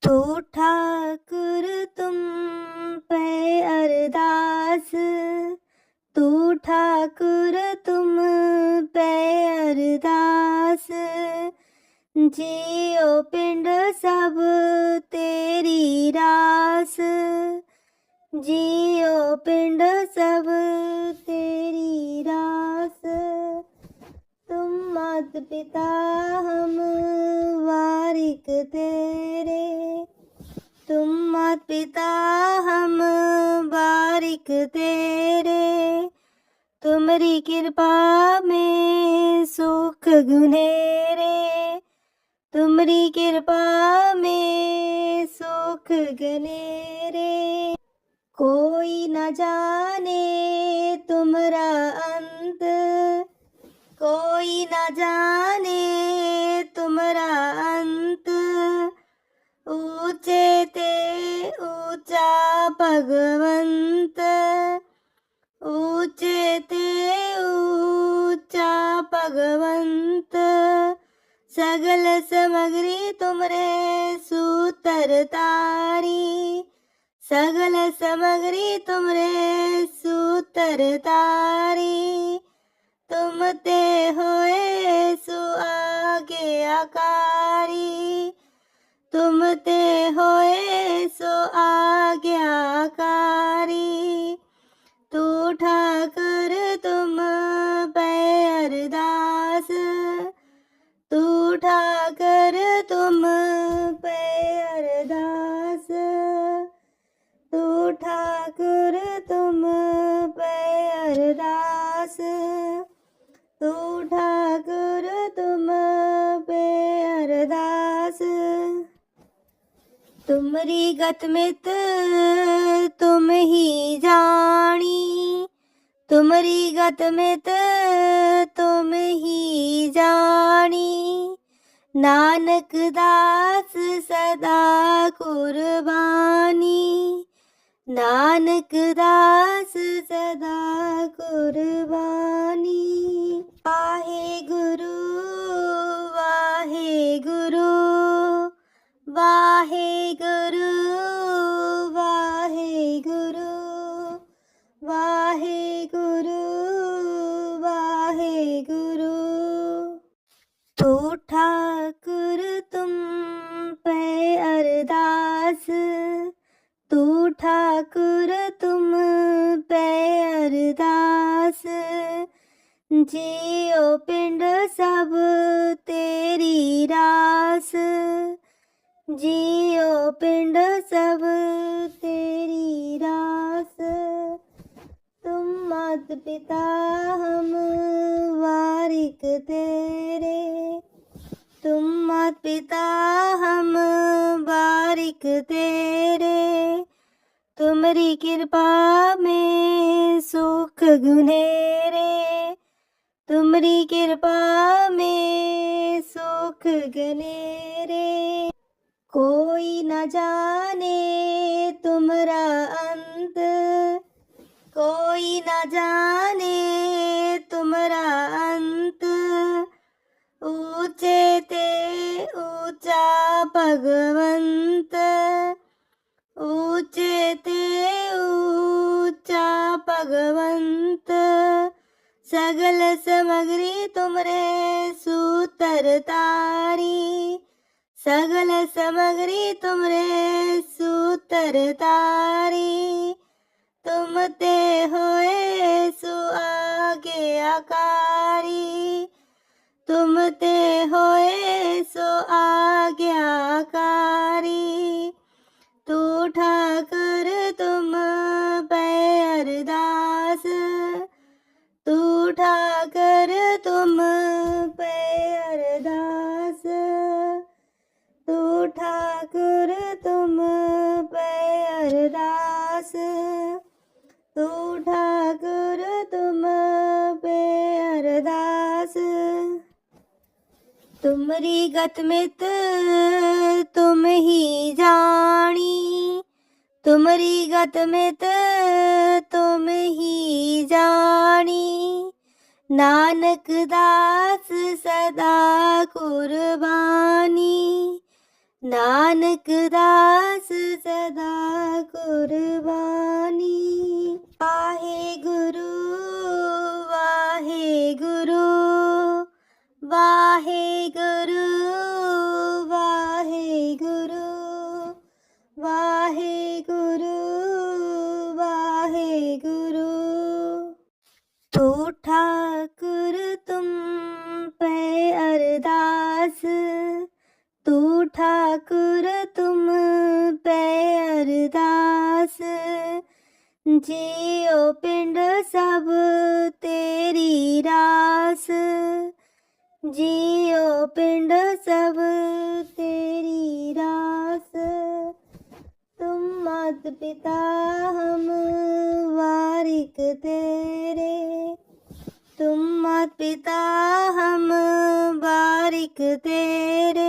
तो ठाकुर तुम पे अरदास, तू ठाकुर तुम पे अरदास। जियो पिंड सब तेरी रास, जियो पिंड सब तेरी रास। तुम मात पिता हम वारिक तेरे, तुम मात पिता हम वारिक तेरे। तुम्हारी कृपा में सुख गुनेरे, तुम्हारी कृपा में सुख गनेरे। कोई न जाने तुम्हारा अंत, कोई न जाने तुम्हारा अंत। ऊंचे ते ऊंचा भगवंत, ऊंचे ते ऊंचा भगवंत। सगल समग्री तुमरे सूतर तारी, सगल समग्री तुमरे सूतर तारी। तुम ते होए सु आगे आकारी, तुम ते होए सो आज्ञाकारी। तू ठाकर तुम पे अरदास, तू ठाकर तुम पे अरदास। तू ठाकुर तुम पे अरदास, तू ठाकुर तुम पे अरदास। तुमरी गत मित तुम ही जानी, तुमरी गत मित तुम ही जानी। नानक दास सदा कुर्बानी, नानक दास सदा कुर्बानी। वाहे गुरु वाहे गुरु, वाहे गुरु वाहे गुरु, वाहे गुरु वाहे गुरु। तो ठाकुर तुम पे अरदास, तू ठाकुर तुम पे अरदास। जियो पिंड सब तेरी रास, जियो पिंड सब तेरी रास। तुम मात पिता हम वारिक तेरे, तुम मात पिता हम वारिक तेरे। तुम्हारी कृपा में सुख गुनेरे, तुम्हारी कृपा में सुख गनेरे। कोई न जाने तुम्हारा अंत, कोई न जाने तुम्हारा अंत। ऊंचे ते ऊंचा भगवंत, ऊंचे ते ऊंचा भगवंत। सगल समग्री तुमरे सूतर तारी, सगल समग्री तुमरे सूतर तारी। तुम ते होए सु आगे आकारी, तुम ते होए सो आज्ञाकारी। तू ठाकर तुम पे अरदास, तू ठाकर तुम पे अरदास। तू ठाकुर तुम पे अरदास, तू ठाकुर तुम पे अरदास। तुम्हारी गत मित तुम ही जानी, तुम्हारी गत मित तुम ही जानी। नानक दास सदा कुर्बानी, नानक दास सदा कुर्बानी। वाहे गुरु वाहे गुरु वाहे गुरु वाहे गुरु वाहे गुरु वाहे गुरु। तो ठाकुर तुम पे अरदास, तू ठाकुर तुम पे अरदास। जियो पिंड सब तेरी रास, जियो पिंड सब तेरी रास। तुम मात पिता हम वारिक तेरे, तुम मात पिता हम वारिक तेरे।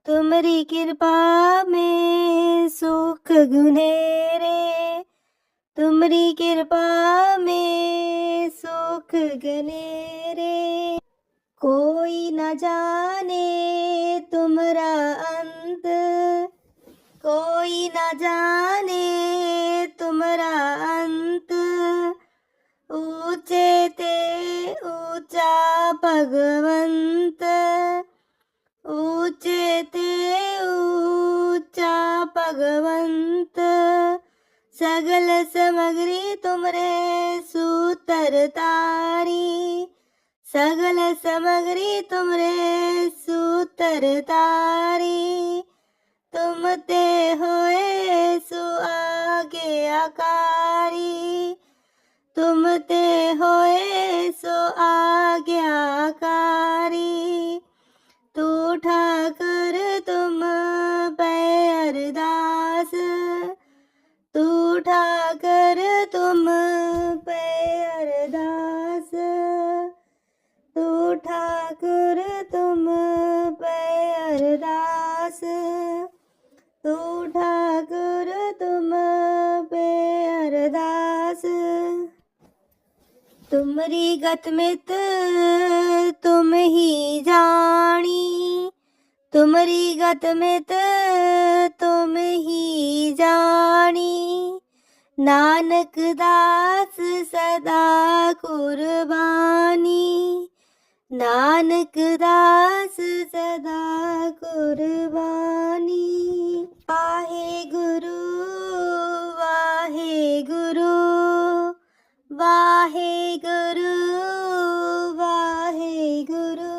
तुम्हारी कृपा में सुख गुनेरे, तुम्हारी कृपा में सुख गनेरे। कोई न जाने तुम्हारा अंत, कोई न जाने तुम्हारा अंत। ऊंचे ते ऊंचा भगवंत, ऊंचे ते ऊंचा भगवंत। सगल समग्री तुमरे सूतर तारी, सगल समग्री तुमरे सूतर तारी। तुम ते होए सु आज्ञाकारी, तुम ते होए सो आज्ञाकारी। तू ठाकर तुम पे अरदास, तू ठाकर तुम पे अरदास। तू ठाकुर तुम पे अरदास, तू ठाकुर तुम पे अरदास। तुमरी गत मित तुम ही जानी, तुमरी गत मित तुम ही जानी। नानक दास सदा कुर्बानी, नानक दास सदा कुर्बानी। वाहे गुरु वाहे गुरु वाहे गुरु वाहे गुरु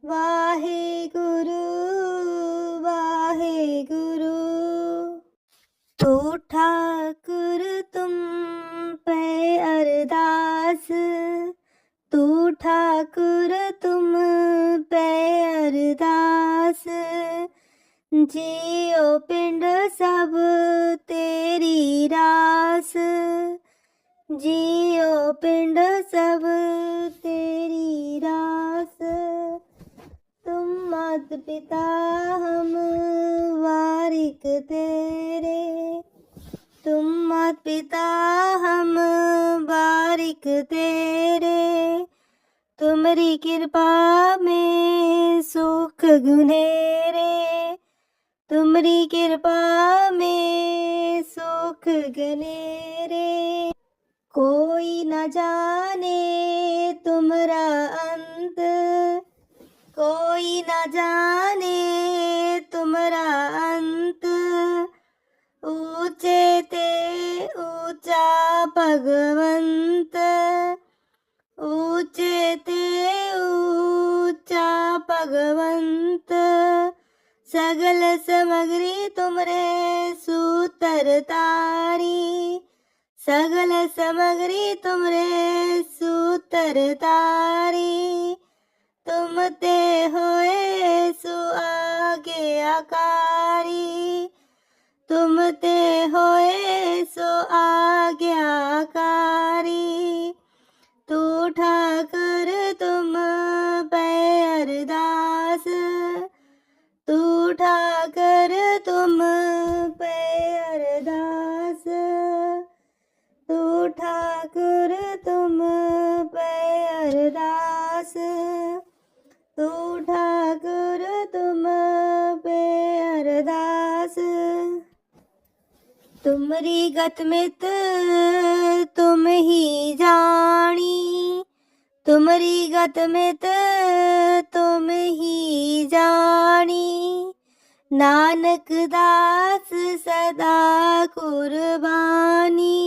वाहे गुरु वाहे गुरु। तो ठाकुर तुम पे अरदास, तू ठाकुर तुम पे अरदास। जियो पिंड सब तेरी रास, जियो पिंड सब तेरी रास। तुम मात पिता हम वारिक तेरे, तुम मात पिता हम वारिक तेरे। तुम्हारी कृपा में सुख गुनेरे, तुम्हारी कृपा में सुख गनेरे। कोई न जाने तुम्हारा अंत, कोई न जाने तुम्हारा अंत। ऊंचे ते ऊंचा भगवंत, ऊंचे ते ऊंचा भगवंत। सगल समग्री तुमरे सूतर तारी, सगल समग्री तुमरे सूतर तारी। तुम ते होए सु आज्ञाकारी, तुम ते होए सो आज्ञाकारी। तू ठाकर तुम पे अरदास, तू ठाकर तुम पे अरदास। तू ठाकुर तुम पे अरदास, तू ठाकुर तुम अरदास। तुमरी गत मित तुम ही जानी, तुमरी गत मित तुम ही जानी। नानक दास सदा कुर्बानी,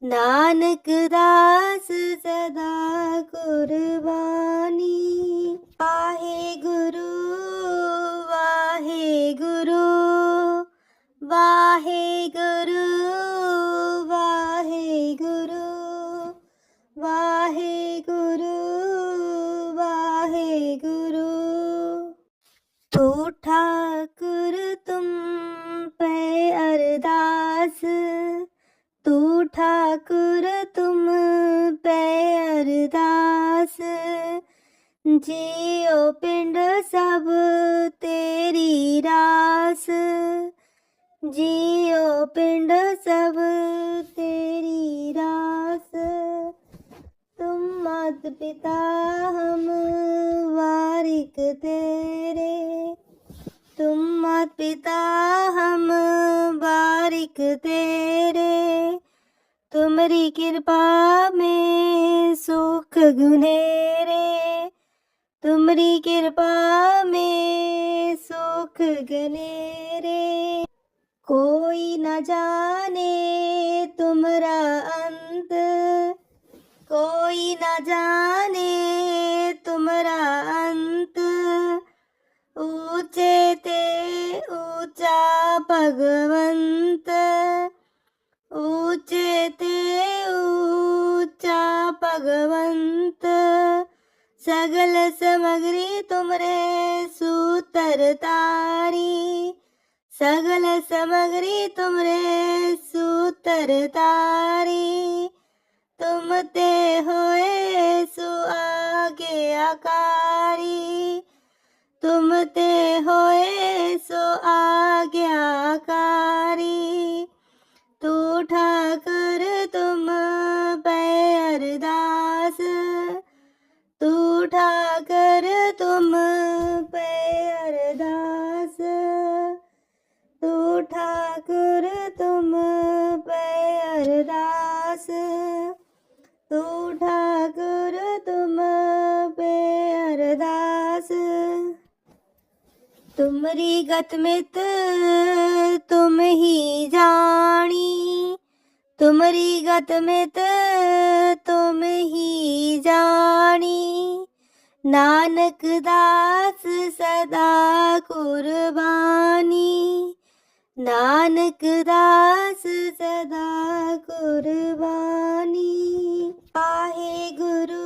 नानक दास सदा कुर्बानी। वाहे गुरु वाहे गुरु, वाहे गुरु वाहे गुरु, वाहे गुरु वाहे गुरु। तो ठाकुर तुम पे अरदास, तू ठाकुर तुम पे अरदास। जियो पिंड सब तेरी रास, जियो पिंड सब तेरी रास। तुम मात पिता हम वारिक तेरे, तुम मात पिता हम वारिक तेरे। तुमरी कृपा में सुख गुनेरे, तुमरी कृपा में सुख गनेरे। कोई न जाने तुमरा अंत, कोई न जाने तुमरा अंत। ऊंचे ते ऊंचा भगवंत, ऊंचे ते ऊंचा भगवंत। सगल समग्री तुमरे सूतर तारी, सगल समग्री तुमरे सूतर तारी। तुम ते होए सु आगे आकारी, तुम ते होए सो आज्ञाकारी। तू ठाकर तुम पे अरदास, तू ठाकर तुम पे अरदास। तू ठाकुर तुम पे अरदास, तू ठाकुर तुम पे अरदास। तुमरी गत मित तुम ही जानी, तुमरी गत मित तुम ही जानी। नानक दास सदा कुर्बानी, नानक दास सदा कुर्बानी। वाहे गुरु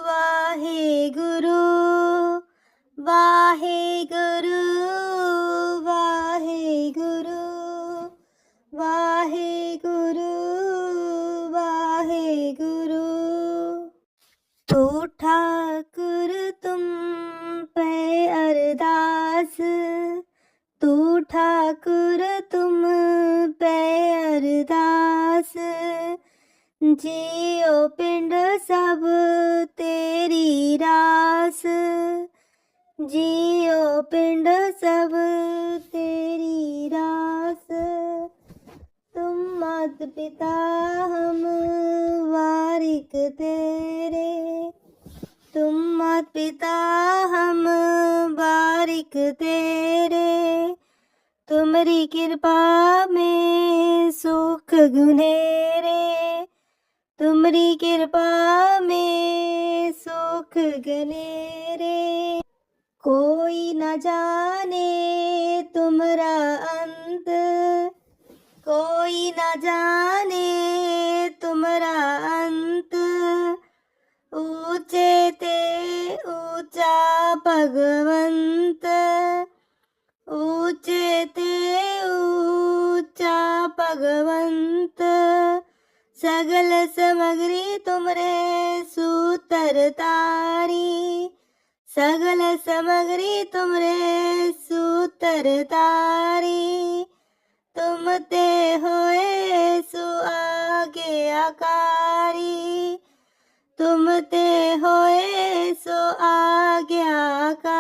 वाहे गुरु, वाहे गुरु वाहे गुरु, वाहे गुरु वाहे गुरु। तो ठाकुर तुम पे अरदास, तू ठाकुर तुम पे अरदास। जियो पिंड सब तेरी रास, जियो पिंड सब तेरी रास। तुम मात पिता हम वारिक तेरे, तुम मात पिता हम वारिक तेरे। तुमरी कृपा में सुख गुनेरे, तुमरी कृपा में सुख गनेरे। कोई न जाने तुमरा अंत, कोई न जाने तुमरा अंत। ऊंचे ते ऊंचा भगवंत, ऊंचे ते ऊंचा भगवंत। सगल समग्री तुमरे सूतर तारी, सगल समग्री तुमरे सूतर तारी। तुम ते होए सु आगे आकारी, तुम ते होए सो आज्ञाकारी।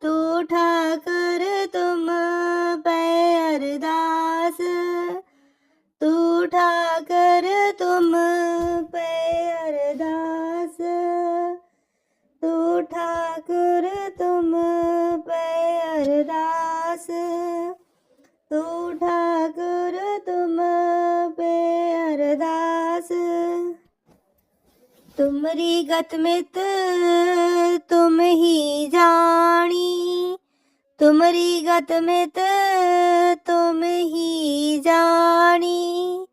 तू ठाकुर तुमरी गत मित तुम ही जानी, तुमरी गत मित तुम ही जानी।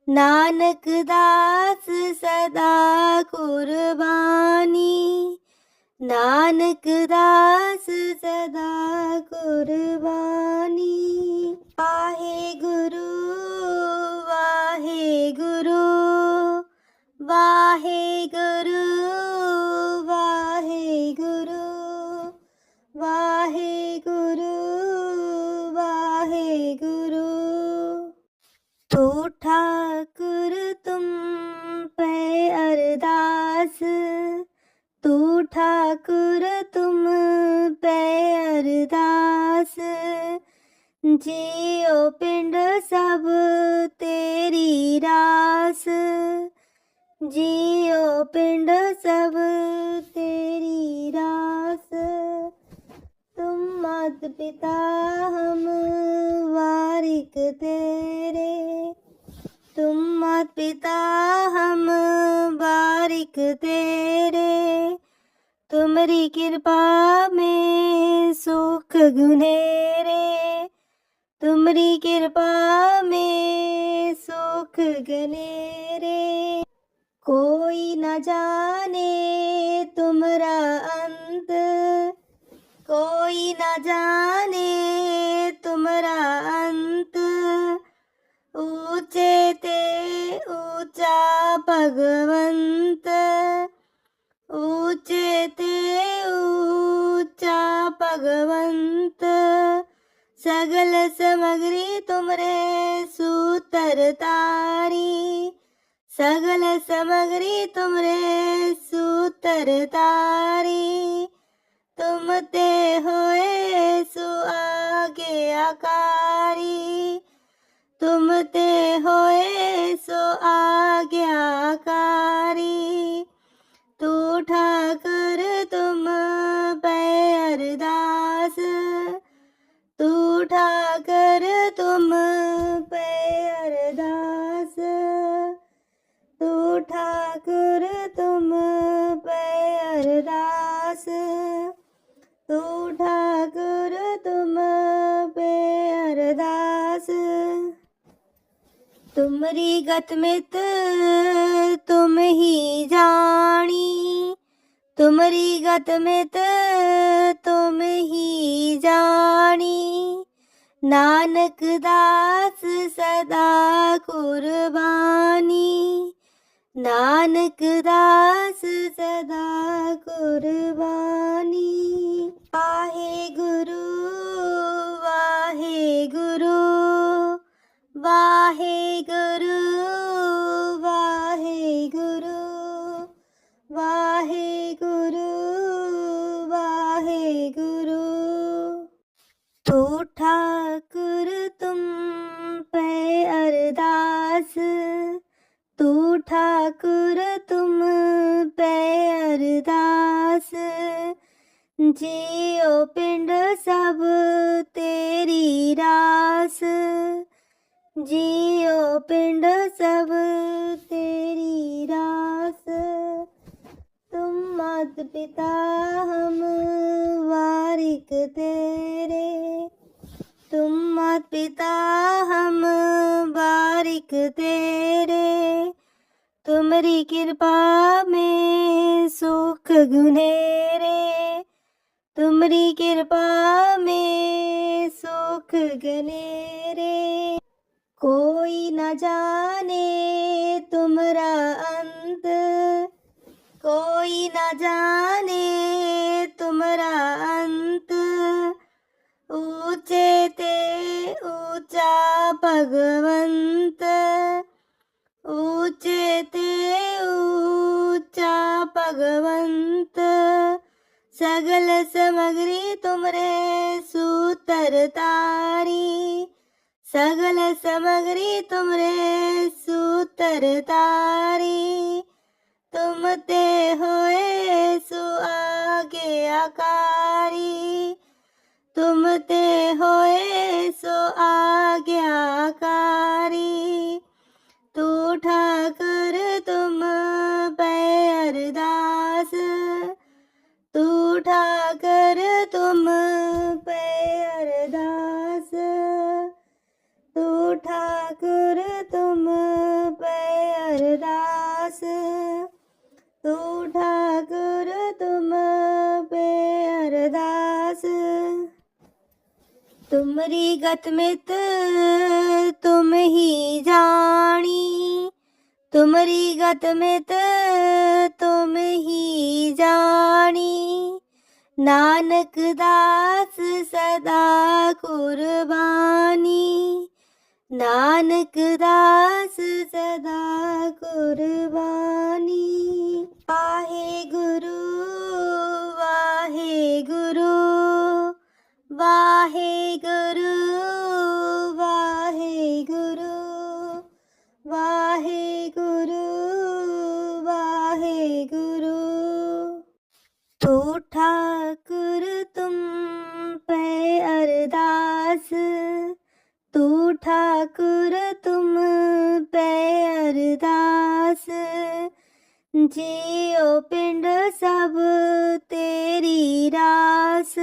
नानक दास सदा कुर्बानी, नानक दास सदा कुर्बानी। वाहे गुरु वाहे गुरु, वाहे गुरु वाहे गुरु, वाहे गुरु वाहे गुरु। तो ठाकुर तुम पे अरदास, तू ठाकुर तुम पे अरदास। जियो पिंड सब तेरी रास, जियो पिंड सब तेरी रास। तुम मात पिता हम वारिक तेरे, तुम मात पिता हम वारिक तेरे। तुमरी कृपा में सुख गुनेरे, तुमरी कृपा में सुख गनेरे। कोई न जाने तुमरा अंत, कोई न जाने तुमरा अंत। ऊंचे ते ऊंचा भगवंत, ऊंचे ते ऊंचा भगवंत। सगल समग्री तुमरे सूतर तारी, सगल समग्री तुमरे सूतर तारी। तुम ते होए सु आज्ञाकारी, तुम ते होए सो आज्ञाकारी। तू ठाकर तुम पे अरदास, तू ठाकर तुम पे अरदास। तू ठाकुर तुम पे अरदास, तू ठाकुर तुम पे अरदास। तुमरी गत मित तुम ही जानी, तुमरी गत मित तुम ही जानी। नानक दास सदा कुर्बानी, नानक दास सदा कुर्बानी। वाहे गुरु वाहे गुरु, वाहे गुरु वाहे गुरु, वाहे गुरु वाहे गुरु। तो ठाकुर तुम पे अरदास, तू ठाकुर तुम पे अरदास। जियो पिंड सब तेरी रास, जियो पिंड सब तेरी रास। तुम मात पिता हम वारिक तेरे, तुम मात पिता हम वारिक तेरे। तुमरी कृपा में सुख गुनेरे, तुमरी कृपा में सुख गनेरे। कोई न जाने तुमरा अंत, कोई न जाने तुमरा अंत। ऊंचे ते ऊंचा भगवंत, ऊंचे ते ऊंचा भगवंत। सगल समग्री तुमरे सूतर तारी, सगल समग्री तुमरे सूतर तारी। तुम ते होए सु आज्ञाकारी, तुम ते होए सो आज्ञाकारी। तू ठाकर तुम पे पे अरदास, तू ठाकुर तुम पे अरदास, तू ठाकुर तुम पे अरदास। तुमरी गत मित तुम ही जानी, तुमरी गत मित तुम ही जानी, नानक दास सदा कुर्बानी, नानक दास सदा कुर्बानी। वाहे गुरु वाहे गुरु, वाहे गुरु वाहे गुरु, वाहे गुरु वाहे गुरु। तू ठाकुर तुम पे अरदास, तू ठाकुर तुम पे अरदास, जियो पिंड सब तेरी रास,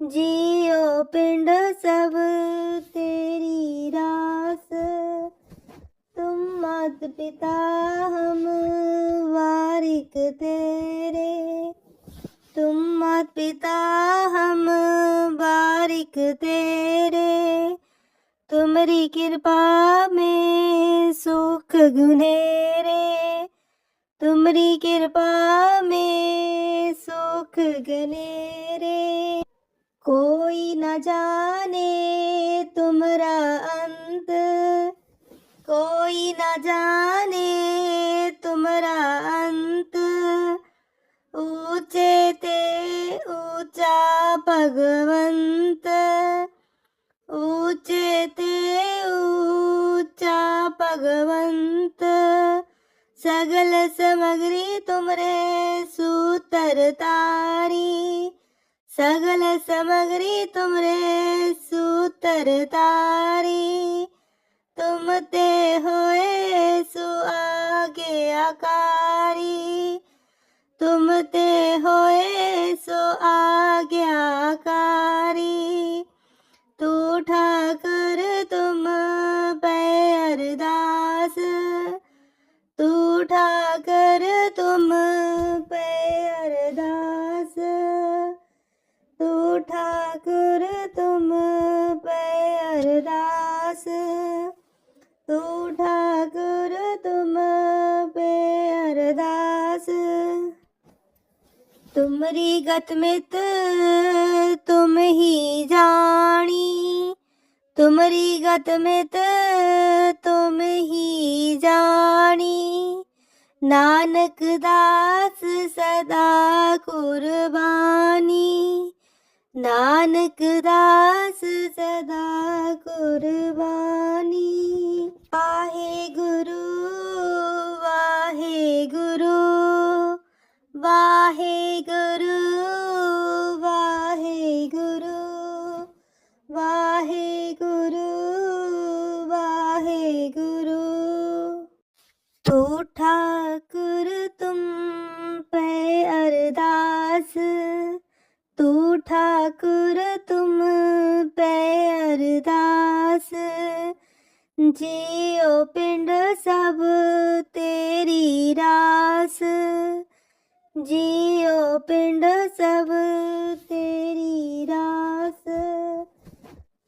जियो पिंड सब तेरी रास। तुम मात पिता हम वारिक तेरे, तुम मात पिता हम वारिक तेरे, तुमरी कृपा में सुख गुनेरे, तुमरी कृपा में सुख गनेरे। कोई न जाने तुमरा अंत, कोई न जाने तुमरा अंत, ऊंचे ते ऊंचा भगवंत, ऊंचे ते ऊंचा भगवंत। सगल समग्री तुमरे सूतर तारी, सगल समग्री तुमरे सूतर तारी, तुम ते होए सु आगे आकारी, तुम ते होए सो आज्ञाकारी। तू ठाकर तुम पे अरदास, तू ठाकर तुम पे अरदास, तू ठाकुर तुम पे अरदास, तू ठाकुर तुम पे अरदास। तुमरी गत मित तुम ही जानी, तुमरी गत मित तुम ही जानी, नानक दास सदा कुर्बानी, नानक दास सदा कुर्बानी। वाहे गुरु वाहे गुरु, वाहे गुरु वाहे गुरु, वाहे गुरु वाहे गुरु। तू ठाकुर तुम पे अरदास, तू ठाकुर तुम पे अरदास, जियो पिंड सब तेरी रास, जियो पिंड सब तेरी रास।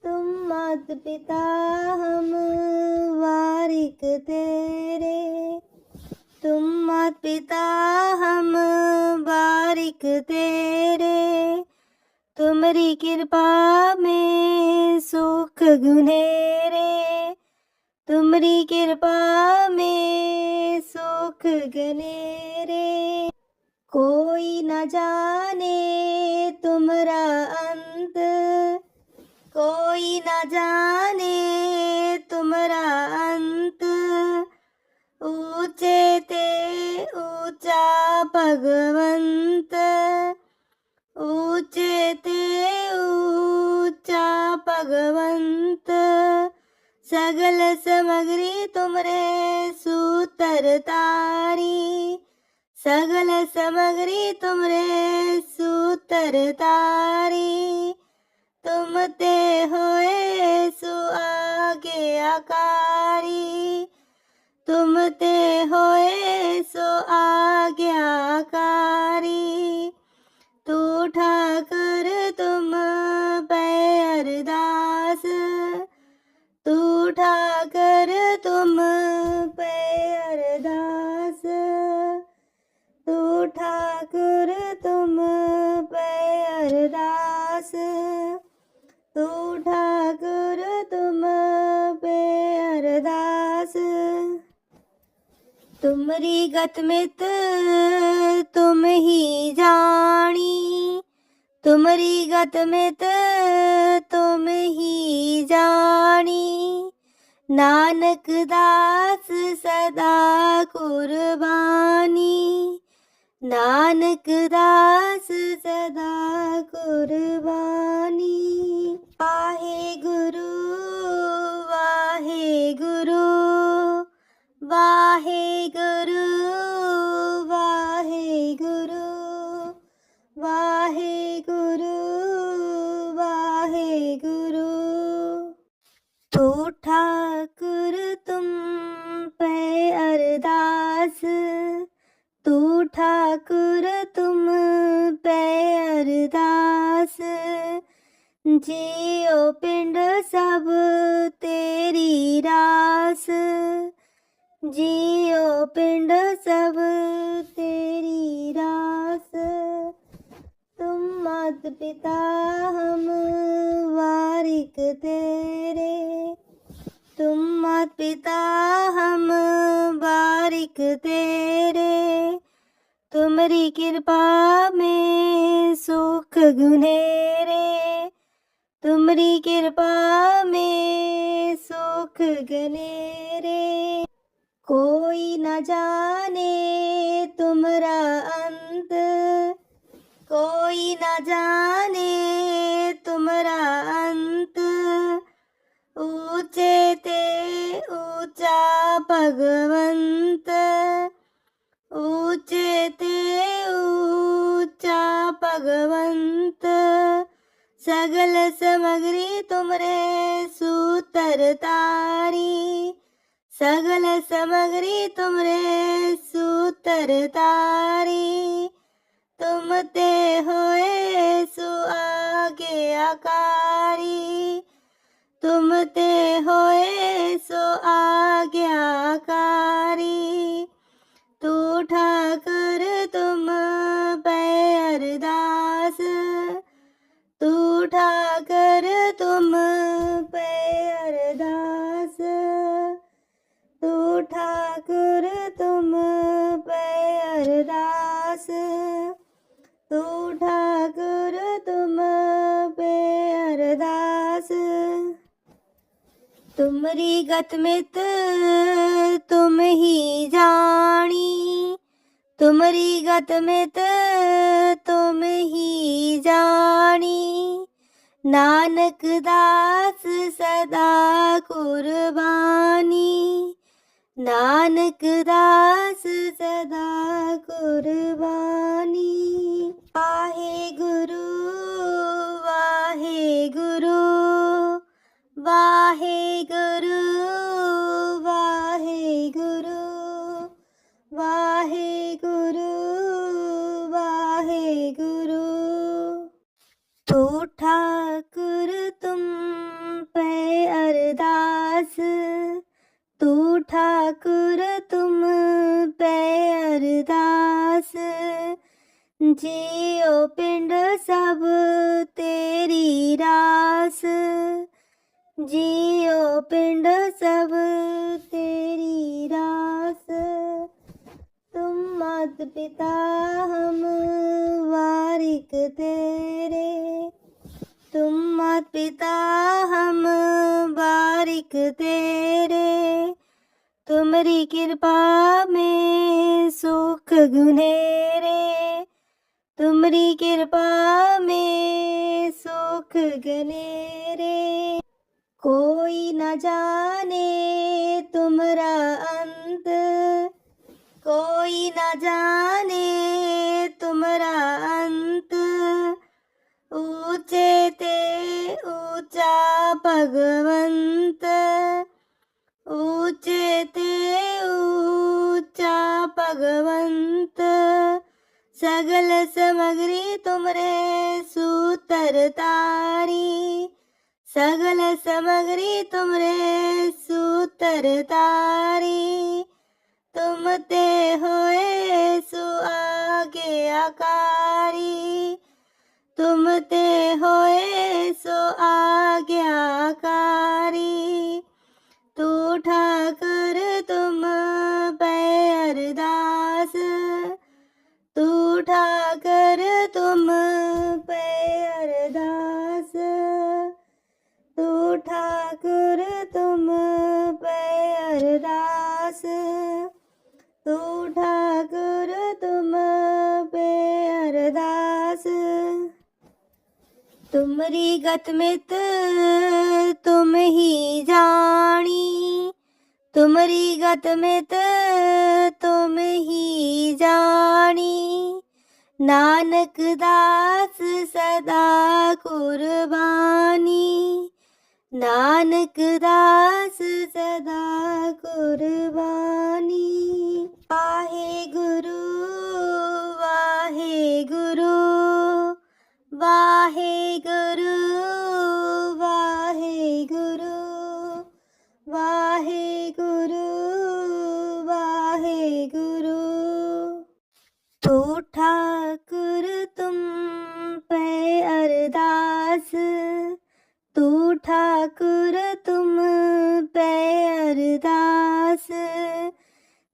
तुम मात पिता हम वारिक तेरे, तुम मात पिता हम वारिक तेरे, तुमरी कृपा में सुख गुनेरे, तुमरी कृपा में सुख गनेरे। कोई न जाने तुमरा अंत, कोई न जाने तुमरा अंत, ऊंचे ते ऊंचा भगवंत, ऊंचे ते ऊंचा भगवंत। सगल समग्री तुमरे सूतर तारी, सगल समग्री तुमरे सूतर तारी। तुम ते होए सो आज्ञाकारी। तुम ते होए सो आज्ञाकारी। तू ठाकर तुम पे अरदास। तू ठाकर तुम पे अरदास। तू ठाकुर तुम पे अरदास। तू ठाकुर तुम पे अरदास। तुमरी गत मित तुम ही जानी। तुमरी गत मित तुम ही जानी। नानक दास सदा कुर्बानी। नानक दास सदा कुर्बानी। वाहे गुरु वाहे गुरु। वाहे गुरु वाहे गुरु। वाहे गुरु वाहे गुरु। तू ठाकुर तुम पे अरदास। तू ठाकुर तुम पे अरदास। जियो पिंड सब तेरी रास। जियो पिंड सब तेरी रास। तुम मात पिता हम वारिक तेरे। तुम मात पिता हम वारिक तेरे। तुमरी कृपा में सुख गुनेरे। तुमरी कृपा में सुख गनेरे। कोई न जाने तुमरा अंत। कोई न जाने तुमरा अंत। ऊंचे ते ऊंचा भगवंत। ऊंचे ते ऊंचा भगवंत। सगल समग्री तुमरे सूतर तारी। सगल समग्री तुमरे सूतर तारी। तुम ते होए सो आज्ञाकारी। तुम ते होए सो आज्ञाकारी। तू ठाकर तुम पे अरदास। तू ठाकर तुम पे अरदास। तू ठाकुर तुम पे अरदास। तू ठाकुर तुम पे अरदास। तुमरी गत मित तुम ही जानी। तुमरी गत मित तुम ही जानी। नानक दास सदा कुर्बानी। नानक दास सदा कुर्बानी। वाहे गुरु वाहे गुरु। वाहे गुरु वाहे गुरु। वाहे गुरु वाहे गुरु। तू ठाकुर तुम पे अरदास। तू ठाकुर तुम पे अरदास। जियो पिंड सब तेरी रास। जियो पिंड सब तेरी रास। तुम मात पिता हम वारिक तेरे। तुम मात पिता हम वारिक तेरे। तुमरी कृपा में सुख गुनेरे। तुमरी कृपा में सुख गनेरे। कोई न जाने तुमरा अंत। कोई न जाने तुम्हारा अंत, ऊंचे ते ऊंचा भगवंत, ऊंचे ते ऊंचा भगवंत, सगल समग्री तुमरे सूतर तारी, सगल समग्री तुमरे सूतर तारी, तुम ते होए सु आज्ञाकारी, तुम ते होए सो आज्ञाकारी, तू ठाकर तुम पे अरदास, तू ठाकर तुम पे अरदास, तू ठाकुर तुम पे अरदास, तू ठाकुर तुम पे अरदास। तुमरी गत मित तुम ही जानी, तुमरी गत मित तुम ही जानी, नानक दास सदा कुर्बानी, नानक दास सदा कुर्बानी। वाहे गुरु वाहे गुरु, वाहे गुरु वाहे गुरु, वाहे गुरु वाहे गुरु। तू ठाकुर तुम पे अरदास, तू ठाकुर तुम पे अरदास,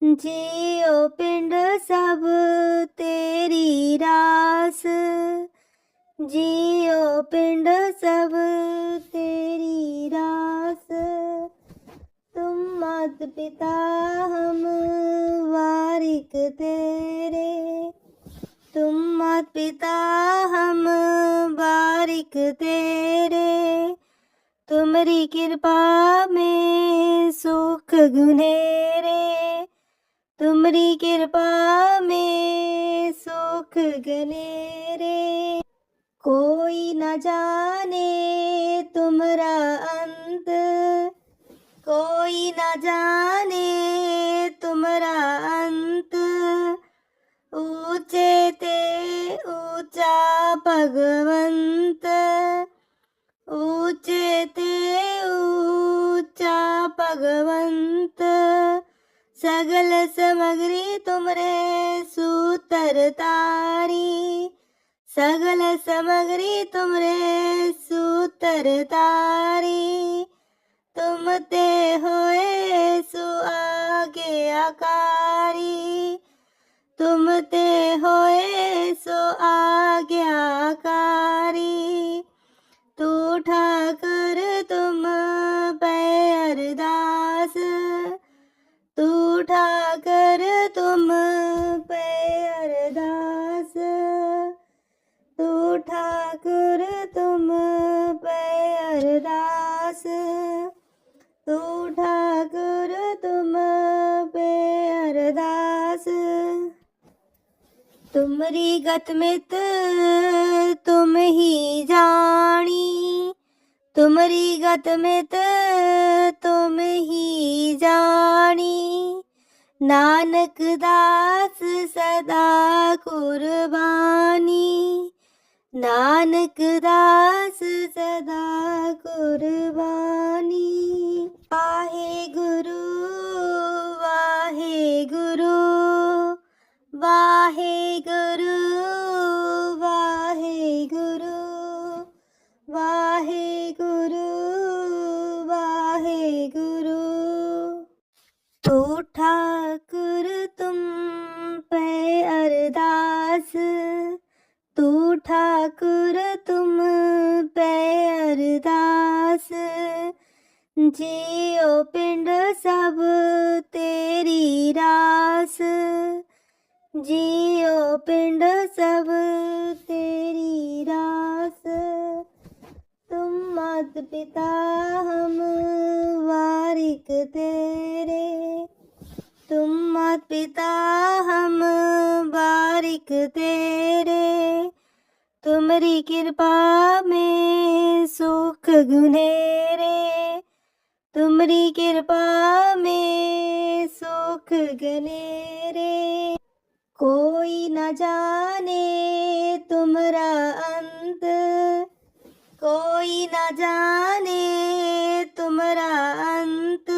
जियो पिंड सब तेरी रास, जियो पिंड सब तेरी रास, तुम मात पिता हम वारिक तेरे, तुम मात पिता हम वारिक तेरे, तुम्हारी कृपा में सुख गुनेरे, तुम्हारी कृपा में सुख गनेरे, कोई न जाने तुम्हारा अंत, कोई न जाने तुम्हारा अंत, ऊंचे ते ऊंचा भगवंत, ऊंचे ते ऊंचा भगवंत, सगल समग्री तुमरे सूतर तारी, सगल समग्री तुमरे सूतर तारी, तुम ते होए सु आज्ञाकारी, तुम ते होए सो आज्ञाकारी, तू ठाकर तुम पे अरदास, तू ठाकर तुम पे अरदास, तू ठाकुर तुम पे अरदास, तू ठाकुर तुम पे अरदास। तुमरी गत मित तुम ही जानी, तुमरी गत मित तुम ही जानी, नानक दास सदा कुर्बानी, नानक दास सदा कुर्बानी। वाहे गुरु वाहे गुरु, वाहे गुरु वाहे गुरु, वाहे गुरु वाहे गुरु। तू ठाकुर तुम पे अरदास, तू ठाकुर तुम पे अरदास, जियो पिंड सब तेरी रास, जियो पिंड सब तेरी रास, तुम मात पिता हम वारिक तेरे, तुम मात पिता हम बारिक तेरे, तुमरी कृपा में सुख गुनेरे, तुमरी कृपा में सुख गनेरे। कोई न जाने तुमरा अंत, कोई न जाने तुमरा अंत,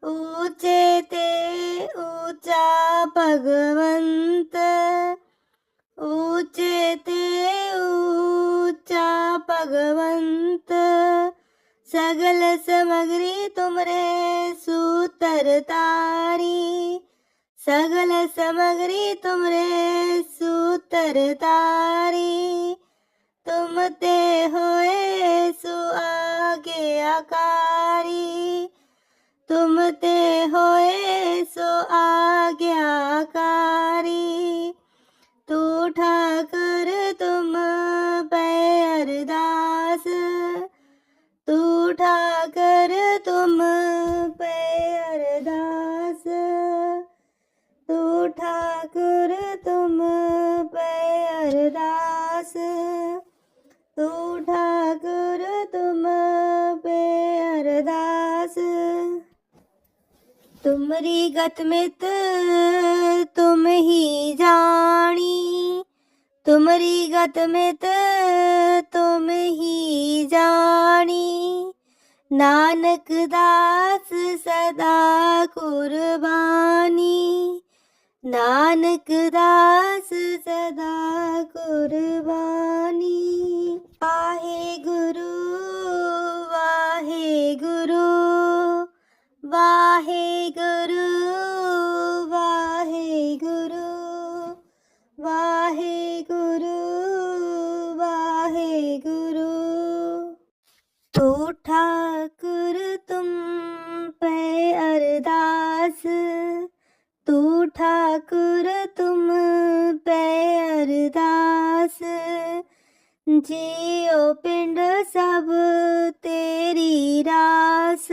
ऊंचे ते ऊंचा भगवंत, ऊंचे ते ऊंचा भगवंत। सगल समग्री तुमरे सूतर तारी, सगल समग्री तुमरे सूतर तारी। तुम ते होए सु आज्ञाकारी, तुम ते होए सो आज्ञाकारी। तू ठाकर तुम पे अरदास, तू ठाकर तुम पे अरदास, तू ठाकुर तुम पे अरदास, तू ठाकुर तुम पे अरदास। तुमरी गत मित तुम ही जानी, तुमरी गत मित तुम ही जानी। नानक दास सदा कुर्बानी, नानक दास सदा कुर्बानी। वाहे गुरु वाहे गुरु, वाहे गुरु वाहे गुरु, वाहे गुरु वाहे गुरु। तू ठाकुर तुम पे अरदास, तू ठाकुर तुम पे अरदास। जियो पिंड सब तेरी रास,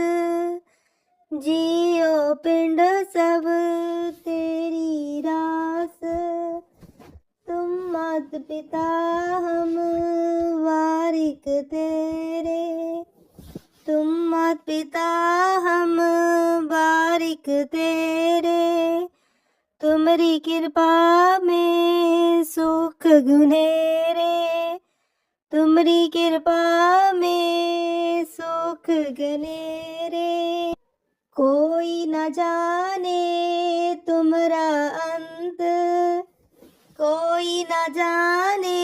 जियो पिंड सब तेरी रास। तुम मात पिता हम वारिक तेरे, तुम मात पिता हम बारिक तेरे। तुमरी कृपा में सुख गुनेरे, तुमरी कृपा में सुख गनेरे। कोई न जाने तुमरा अंत, कोई न जाने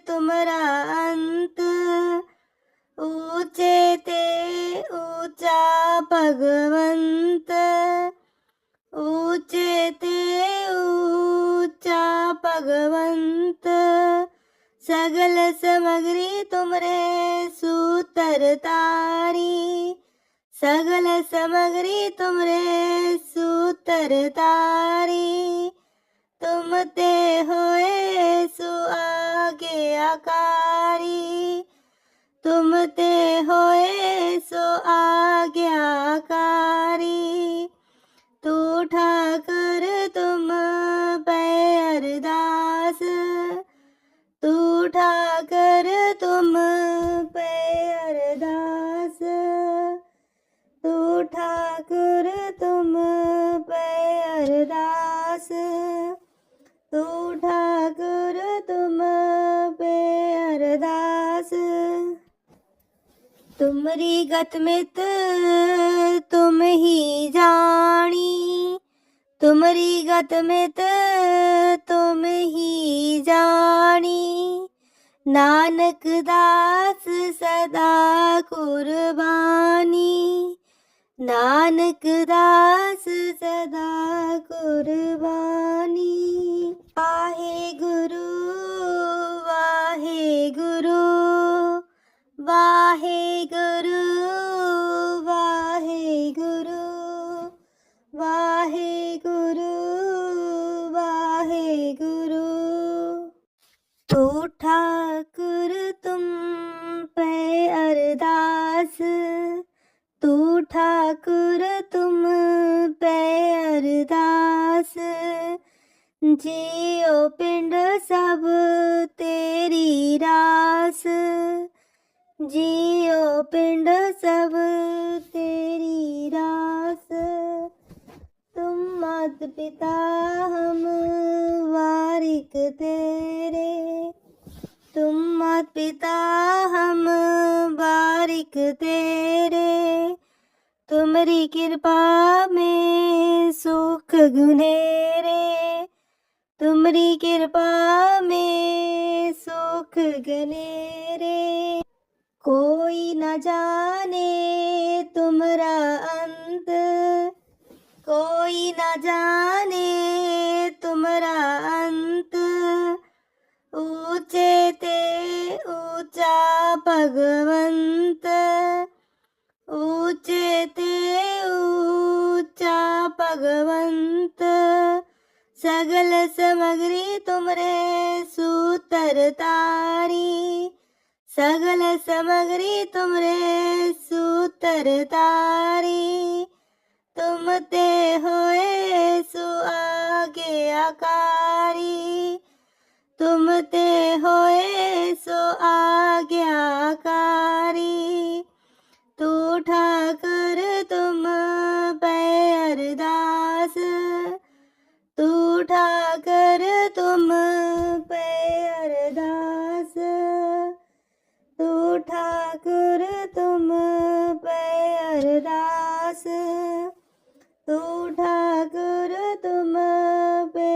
तुमरा अंत। ऊंचे ते ऊंचा भगवंत, ऊंचे ते ऊंचा भगवंत। सगल समग्री तुमरे सूतर तारी, सगल समग्री तुमरे सूतर तारी। तुम ते होए सु आज्ञाकारी, तुम ते होए सो आज्ञाकारी। तू ठाकर तुम पे अरदास, तू ठाकर तुम पे अरदास, तू ठाकुर तुम पे अरदास, तू ठाकुर तुम पे अरदास। तुमरी गत मित तुम ही जानी, तुमरी गत मित तुम ही जानी। नानक दास सदा कुर्बानी, नानक दास सदा कुर्बानी। वाहे गुरु वाहे गुरु, वाहे गुरु वाहे गुरु, वाहे गुरु वाहे गुरु। तू ठाकुर तुम पे अरदास, तू ठाकुर तुम पे अरदास। जियो पिंड सब तेरी रास, जियो पिंड सब तेरी रास। तुम मात पिता हम वारिक तेरे, तुम मात पिता हम वारिक तेरे। तुम्हारी कृपा में सुख गुनेरे, तुम्हारी कृपा में सुख गनेरे। कोई न जाने तुम्हारा अंत, कोई न जाने तुम्हारा अंत। ऊंचे ते ऊंचा भगवंत, ऊंचे ते ऊंचा भगवंत। सगल समग्री तुमरे सूतर तारी, सगल समग्री तुमरे सूतर तारी। तुम ते होए सु आगे आकारी, तुम ते होए सो आज्ञाकारी। तू ठाकर तुम पे अरदास, तू ठाकर तुम पे अरदास। तू ठाकुर तुम पे अरदास, तू ठाकुर तुम पे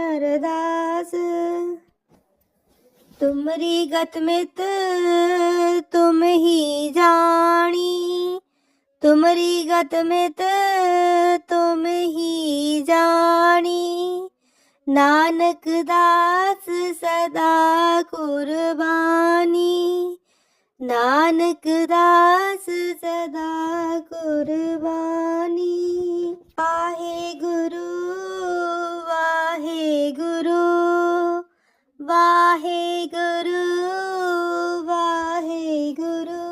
अरदास। तुमरी गत मित तुम ही जानी, तुमरी गत मित तुम ही जानी। नानक दास सदा कुर्बानी, नानक दास सदा कुर्बानी। वाहे गुरु वाहे गुरु, वाहे गुरु वाहे गुरु,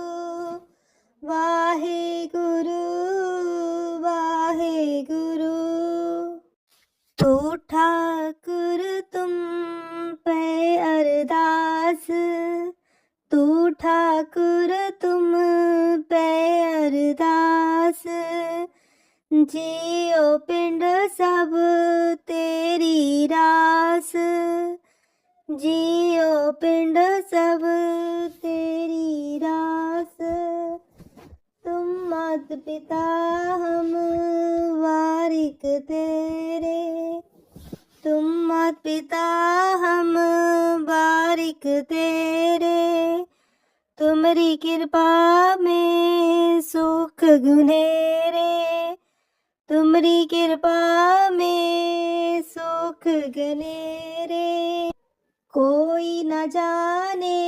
वाहे गुरु वाहे गुरु। तू ठाकुर तुम पे अरदास, तू ठाकुर तुम पे अरदास। जियो पिंड सब तेरी रास, जियो पिंड सब तेरी रास। तुम मात पिता हम वारिक तेरे, तुम मात पिता हम वारिक तेरे। तुम्हारी कृपा में सुख गुनेरे, तुम्हारी कृपा में सुख गनेरे। कोई न जाने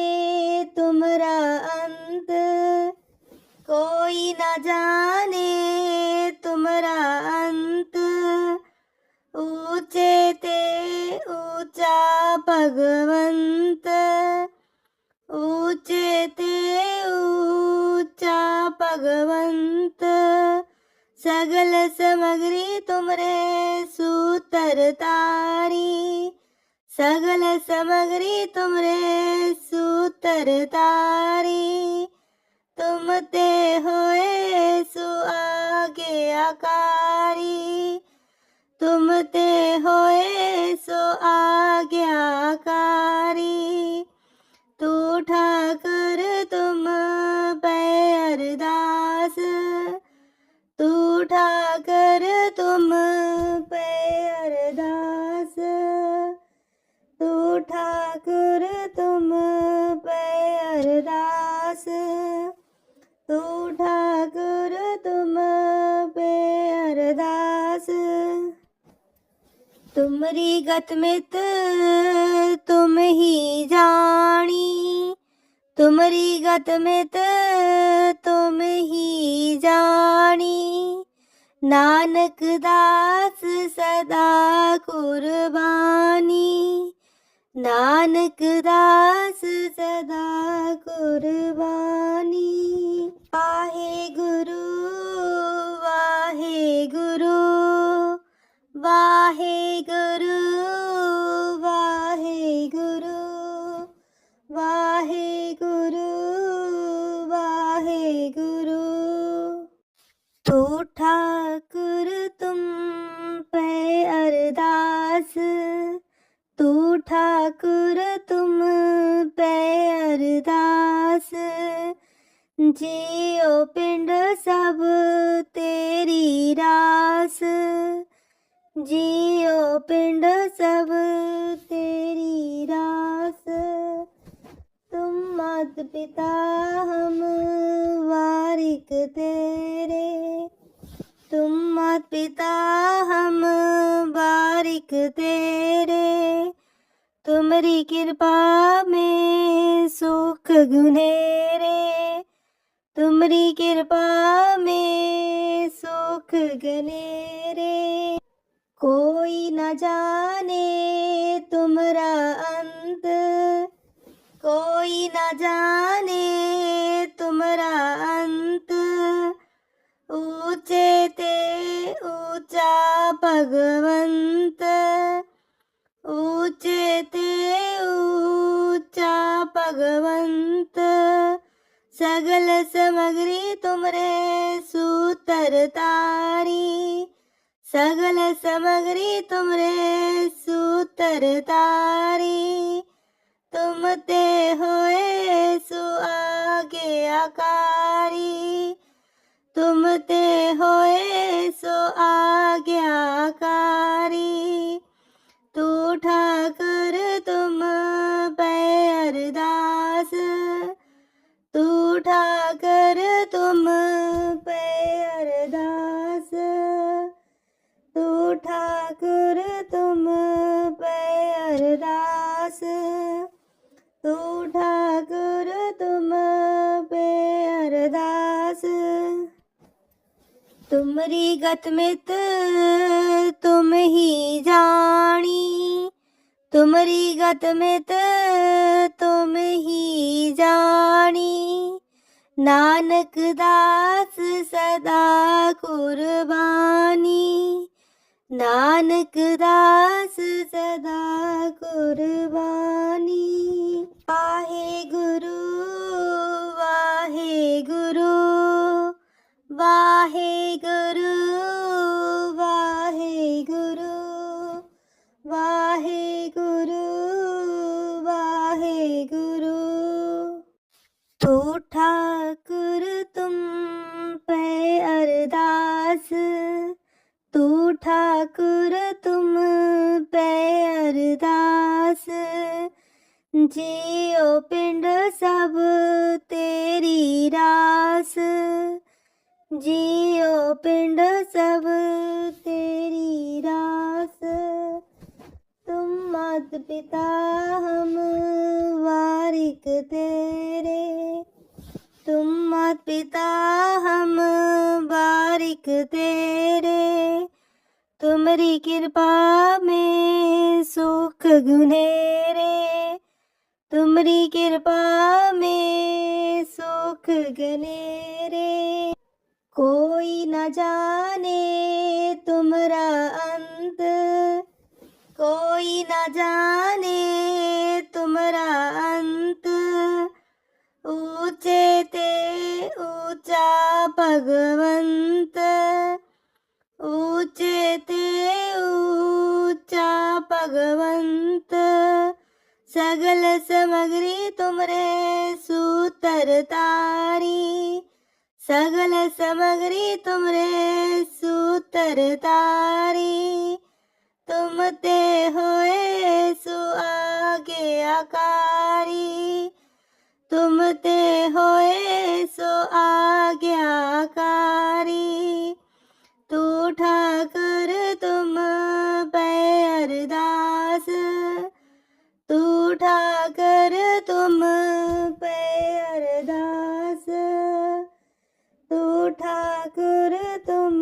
तुम्हारा अंत, कोई न जाने तुम्हारा अंत। ऊंचे ते ऊंचा भगवंत, ऊंचे ते ऊंचा भगवंत। सगल समग्री तुमरे सूतर तारी, सगल समग्री तुमरे सूतर तारी। तुम ते होए सु आगे आकारी, तुम ते होए सो आज्ञाकारी। तू ठाकर तुम पे अरदास, तू ठाकर तुम पे अरदास। तू ठाकुर तुम पे अरदास, तू ठाकुर तुम पे अरदास। तुमरी गत मित तुम ही जानी, तुमरी गत मित तुम ही जानी। नानक दास सदा कुर्बानी, नानक दास सदा कुर्बानी। वाहे गुरु वाहे गुरु, जियो पिंड सब तेरी रास, जियो पिंड सब तेरी रास। तुम मात पिता हम वारिक तेरे, तुम मात पिता हम वारिक तेरे। तुम्हारी कृपा में सुख गुनेरे, तुम्हारी कृपा में सुख गनेरे। कोई न जाने तुम्हारा अंत, कोई न जाने तुम्हारा अंत। ऊंचे ते ऊंचा भगवंत, ऊंचे ते ऊंचा भगवंत। सगल समग्री तुमरे सूतर तारी, सगल समग्री तुमरे सूतर तारी। तुम ते होए सु आगे आकारी, तुम ते होए सो आज्ञाकारी। तू ठाकर तुम पे अरदास, तू ठाकर तुम पे अरदास। तू ठाकुर तुम पे अरदास, तू ठाकुर तुम पे अरदास। तुमरी गत मित तुम ही जानी, तुमरी गत मित तुम ही जानी। नानक दास सदा कुर्बानी, नानक दास सदा कुर्बानी। वाहे गुरु वाहे गुरु, वाहे गुरु वाहे गुरु, वाहे गुरु वाहे गुरु। तू ठाकुर तुम पे अरदास, तू ठाकुर तुम पे अरदास। जियो पिंड सब तेरी रास, जियो पिंड सब तेरी रास। तुम मात पिता हम वारिक तेरे, तुम मात पिता हम वारिक तेरे। तुम्हारी कृपा में सुख गुनेरे, तुम्हारी कृपा में सुख गनेरे। कोई न जाने तुम्हारा अंत, कोई न जाने तुम्हारा अंत। ऊंचे ते ऊंचा भगवंत, ऊंचे ते ऊंचा भगवंत। सगल समग्री तुमरे सूतर तारी, सगल समग्री तुमरे सूतर तारी। तुम ते होए सु आगे आकारी, तुम ते होए सो आज्ञाकारी। तू ठाकर तुम पे अरदास, तू ठाकर तुम पे अरदास। तू ठाकुर तुम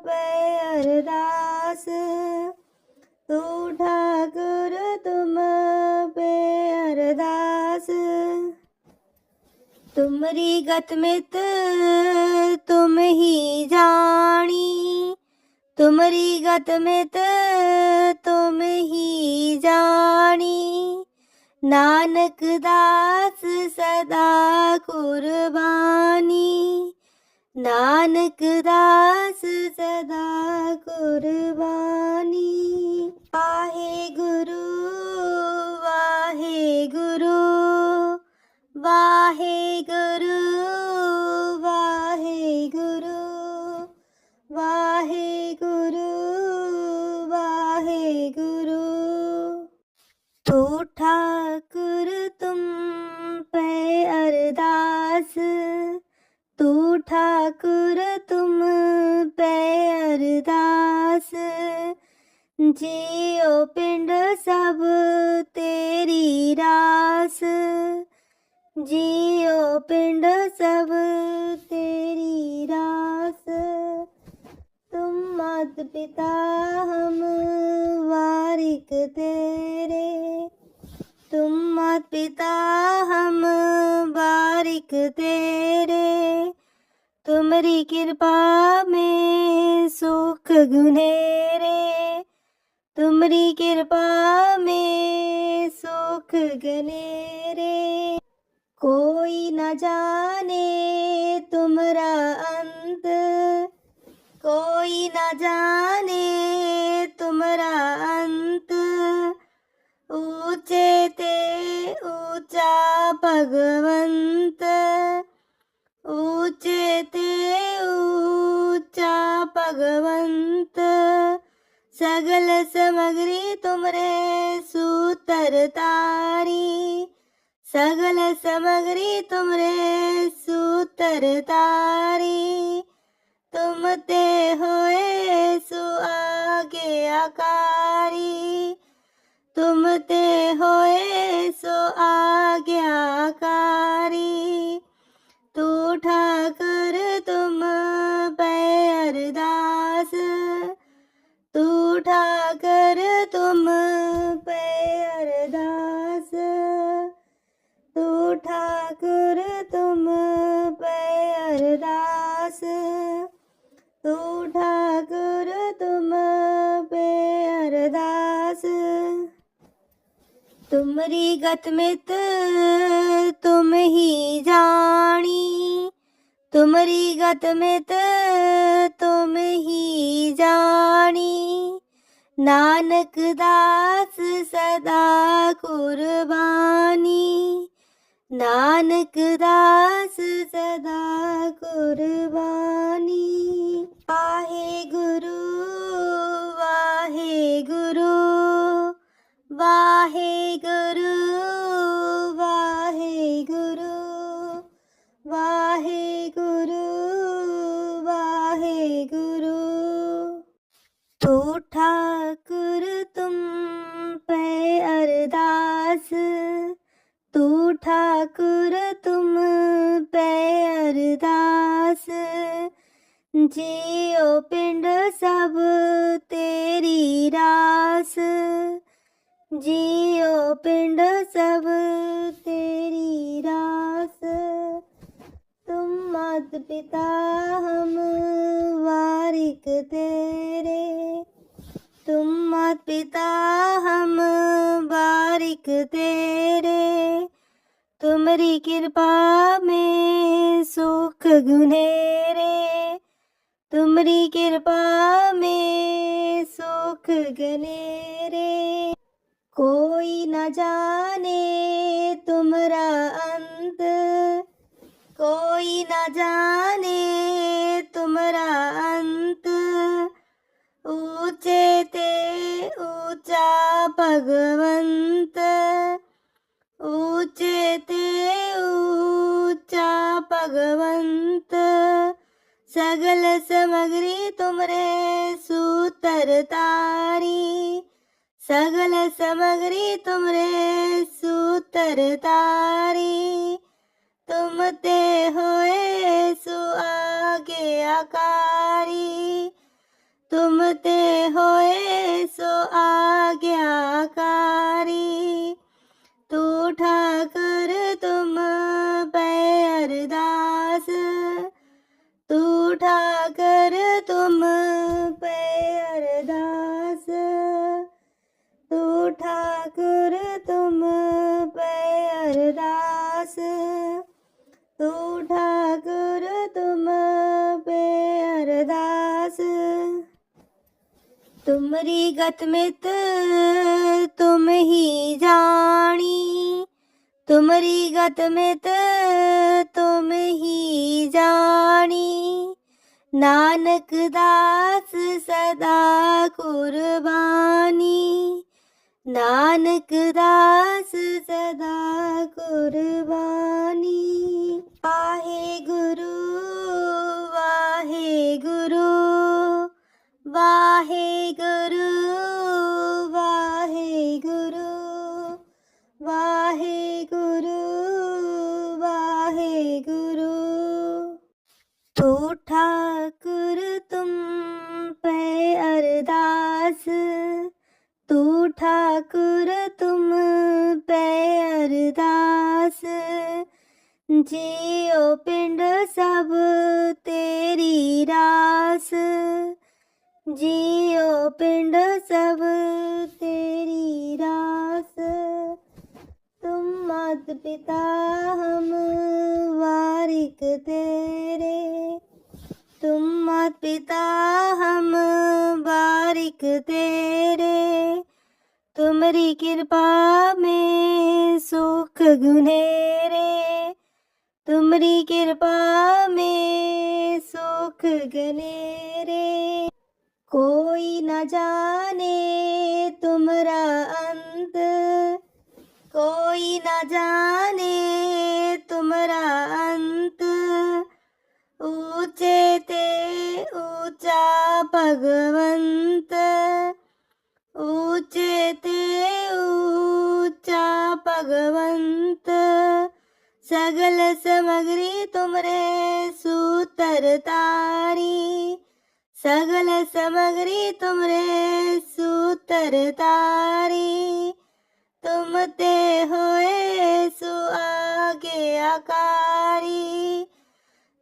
पे अरदास, तू ठाकुर तुम पे अरदास। तुमरी गत मित तुम ही जानी, तुमरी गत मित तुम ही जानी। नानक दास सदा कुर्बानी, नानक दास सदा कुर्बानी। वाहे गुरु वाहे गुरु, वाहे गुरु ਤੂੰ ਠਾਕੁਰ ਤੁਮ ਪੈ ਅਰਦਾਸ, ਜਿਉ ਪਿੰਡ ਸਭ ਤੇਰੀ ਰਾਸ, ਜਿਉ ਪਿੰਡ ਸਭ ਤੇਰੀ ਰਾਸ। तुम मात पिता हम वारिक तेरे, तुम मात पिता हम वारिक तेरे, तुमरी कृपा में सुख गुनेरे, तुमरी कृपा में सुख गनेरे। कोई न जाने तुमरा अंत, कोई न जाने तुमरा अंत, ऊंचे ते ऊंचा भगवंत, ऊंचे ते ऊंचा भगवंत। सगल समग्री तुमरे सूतर तारी, सगल समग्री तुमरे सूतर तारी। तुम ते होए सो आज्ञाकारी, तुम ते होए सो आज्ञाकारी। तू ठाकर तुम पै अरदास, तू ठाकर तुम पै अरदास, तू ठाकुर तुम पै अरदास, तू ठाकुर तुम पे अरदास। तुमरी गत मित तुम ही जानी, तुमरी गत मित तुम ही जानी। नानक दास सदा कुर्बानी, नानक दास सदा कुर्बानी। वाहे गुरु वाहे गुरु, वाहे गुरु वाहे गुरु, वाहे गुरु वाहे गुरु। तू ठाकुर तुम पे अरदास, तू ठाकुर तुम पै अरदास, जियो पिंड सब तेरी रास, जियो पिंड सब तेरी रास। तुम मात पिता हम वारिक तेरे, तुम मात पिता हम वारिक तेरे, तुमरी कृपा में सुख गुनेरे, तुमरी कृपा में सुख गनेरे। कोई न जाने तुमरा अंत, कोई न जाने तुमरा अंत, ऊंचे ते ऊंचा भगवंत, ऊंचे ते ऊंचा भगवंत। सगल समग्री तुमरे सूतर तारी, सगल समग्री तुमरे सूतर तारी। तुम ते होए सो आज्ञाकारी, तुम ते होए सो आज्ञाकारी। तू ठाकर तुम पै अरदास, तू ठाकर तुम पै अरदास, तू ठाकुर तुम पै अरदास, तू ठाकुर तुम पे अरदास। तुमरी गत मित तुम ही जानी, तुमरी गत मित तुम ही जानी। नानक दास सदा कुर्बानी, नानक दास सदा कुर्बानी। वाहे गुरु ਵਾਹਿਗੁਰੂ ਵਾਹਿਗੁਰੂ ਵਾਹਿਗੁਰੂ ਵਾਹਿਗੁਰੂ। ਤੂੰ ਠਾਕੁਰ ਤੁਮ ਪੈ ਅਰਦਾਸ, ਤੂੰ ਠਾਕੁਰ ਤੁਮ ਪੈ ਅਰਦਾਸ। ਜੀਉ ਪਿੰਡ ਸਭ ਤੇਰੀ ਰਾਸ, ਜੀਉ ਪਿੰਡ ਸਭ ਤੇਰੀ ਰਾਸ। तुम मात पिता हम वारिक तेरे, तुम मात पिता हम वारिक तेरे। तुमरी कृपा में सुख गुनेरे, तुमरी कृपा में सुख गनेरे। कोई न जाने तुमरा अंत, कोई न जाने तुमरा अंत। ऊंचे ते ऊंचा भगवंत, ऊंचे ते ऊंचा भगवंत। सगल समग्री तुमरे सूतर तारी, सगल समग्री तुमरे सूतर तारी। तुम ते होए सो आज्ञाकारी,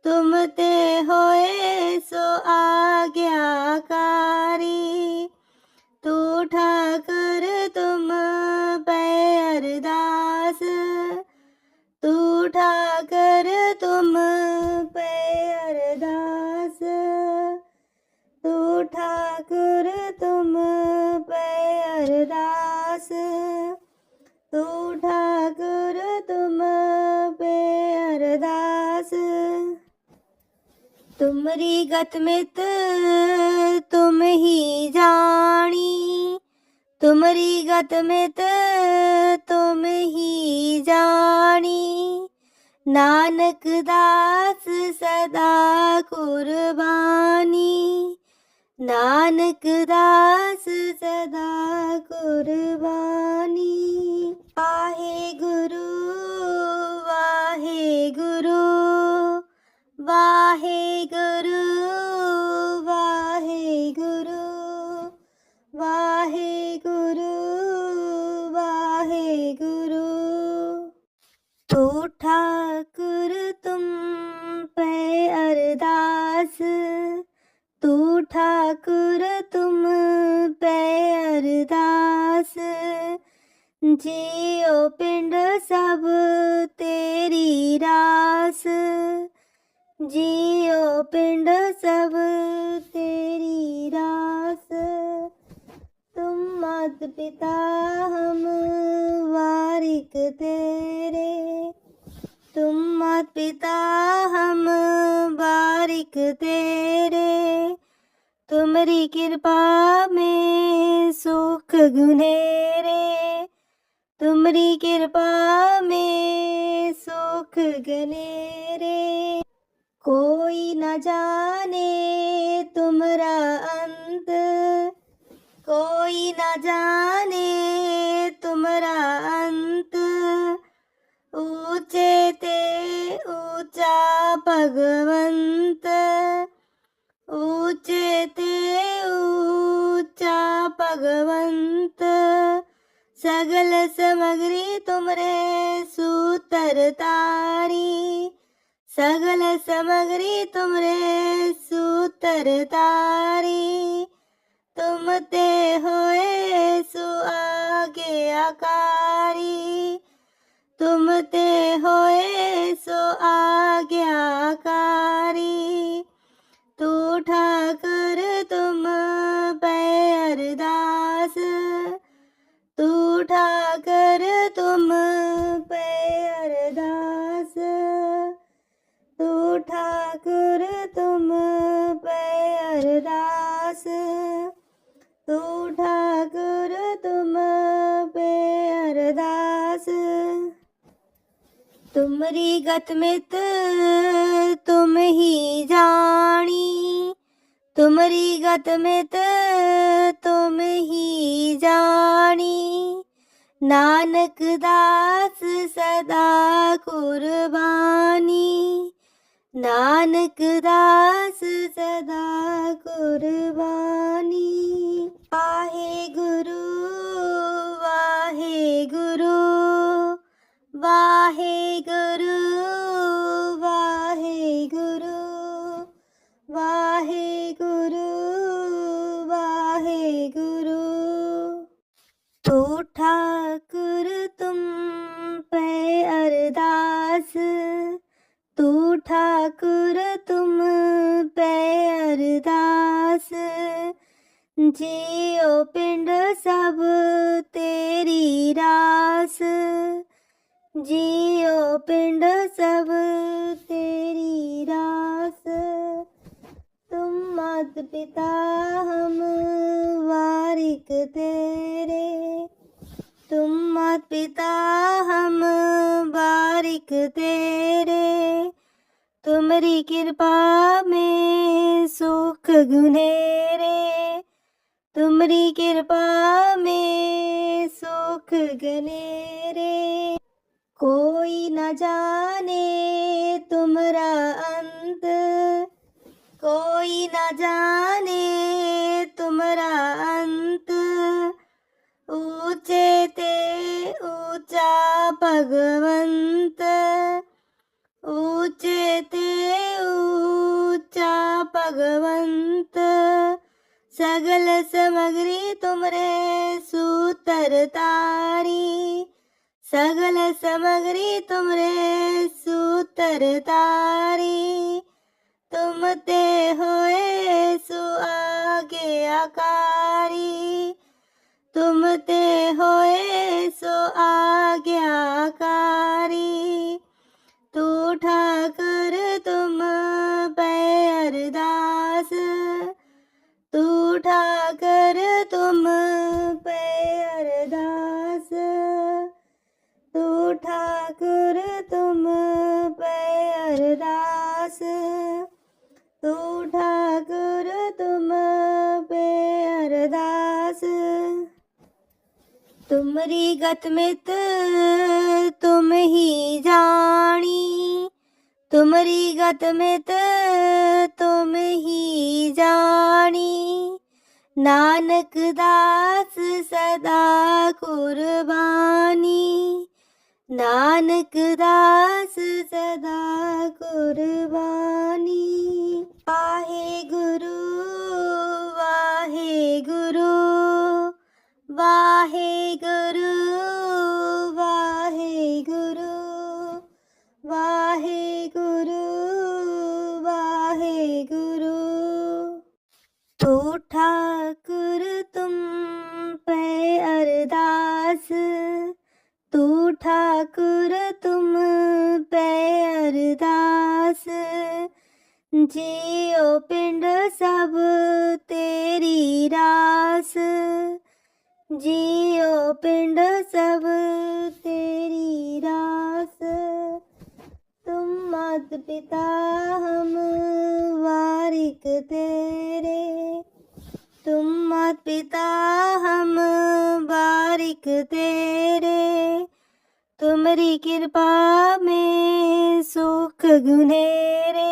तुम ते होए सो आज्ञाकारी। तू ठाकर तुम पै अरदास, तू ठाकर तुम पै अरदास। तू ठाकुर तुम पै अरदास, तू ठाकुर तुम पे अरदास। तुमरी गत मित तुम ही जानी, तुमरी गत मित तुम ही जानी। नानक दास सदा कुर्बानी, नानक दास सदा कुर्बानी। वाहेगुरु वाहेगुरु वाहेगुरु वाहेगुरु वाहेगुरु वाहेगुरु। तू ठाकुर तुम पे अरदास, तू ठाकुर तुम पे अरदास। जੀਉ ਪਿੰਡ ਸਭ ਤੇਰੀ ਰਾਸ, ਜੀਉ ਪਿੰਡ ਸਭ ਤੇਰੀ ਰਾਸ। तुम मात पिता हम वारिक तेरे, तुम मात पिता हम वारिक तेरे। तुमरी कृपा में सुख गुनेरे, तुमरी कृपा में सुख गनेरे। कोई न जाने तुमरा अंत, कोई न जाने तुमरा अंत। ऊंचे ते ऊंचा भगवंत, ऊंचे ते ऊंचा भगवंत। सगल समग्री तुमरे सूतर तारी, सगल समग्री तुमरे सूतर तारी। तुम ते होए सो आज्ञाकारी, तुम ते होए सो आज्ञाकारी। तू ठाकर तुम पै अरदास, तू ठाकर तुम पै अरदास। तू ठाकुर तुम पै अरदास, तू ठाकुर तुम पे अरदास। तुमरी गत मित तुम ही जानी, तुम तुमरी गत मित तुम ही जानी, नानक दास सदा कुर्बानी, नानक दास सदा कुर्बानी। वाहे गुरु वाहे गुरु, वाहे गुरु वाहे गुरु, वाहे गुरु वाहे गुरु। तो ठाकुर तुम पे अरदास, तू ठाकुर तुम पे अरदास, जियो पिंड सब तेरी रास, जियो पिंड सब तेरी रास। तुम मात पिता हम वारिक तेरे, तुम मात पिता हम वारिक तेरे, तुम्हारी कृपा में सुख गुनेरे, तुम्हारी कृपा में सुख गनेरे। कोई न जाने तुम्हारा अंत, कोई न जाने तुम्हारा अंत, ऊंचे ते ऊंचा भगवंत, ऊंचे ते ऊंचा भगवंत। सगल समग्री तुमरे सूतर तारी, सगल समग्री तुमरे सूतर तारी। तुम ते होए सु आज्ञाकारी, तुम ते होए सो आज्ञाकारी। तू ठाकर तुम पे अरदास, तू ठाकर तुम पे अरदास, तू ठाकुर तुम पे अरदास, तू ठाकुर तुम पे अरदास। तुमरी गत मित तुम ही जानी, तुमरी गत मित तुम ही जानी, नानक दास सदा कुर्बानी, नानक दास सदा कुर्बानी। वाहे गुरु वाहे गुरु, वाहे गुरु वाहे गुरु, वाहे गुरु वाहे गुरु। तो ठाकुर तुम पे अरदास, तू ठाकुर तुम पे अरदास, जियो पिंड सब तेरी रास, जियो पिंड सब तेरी रास। तुम मात पिता हम वारिक तेरे, तुम मात पिता हम वारिक तेरे, तुम्हारी कृपा में सुख गुनेरे,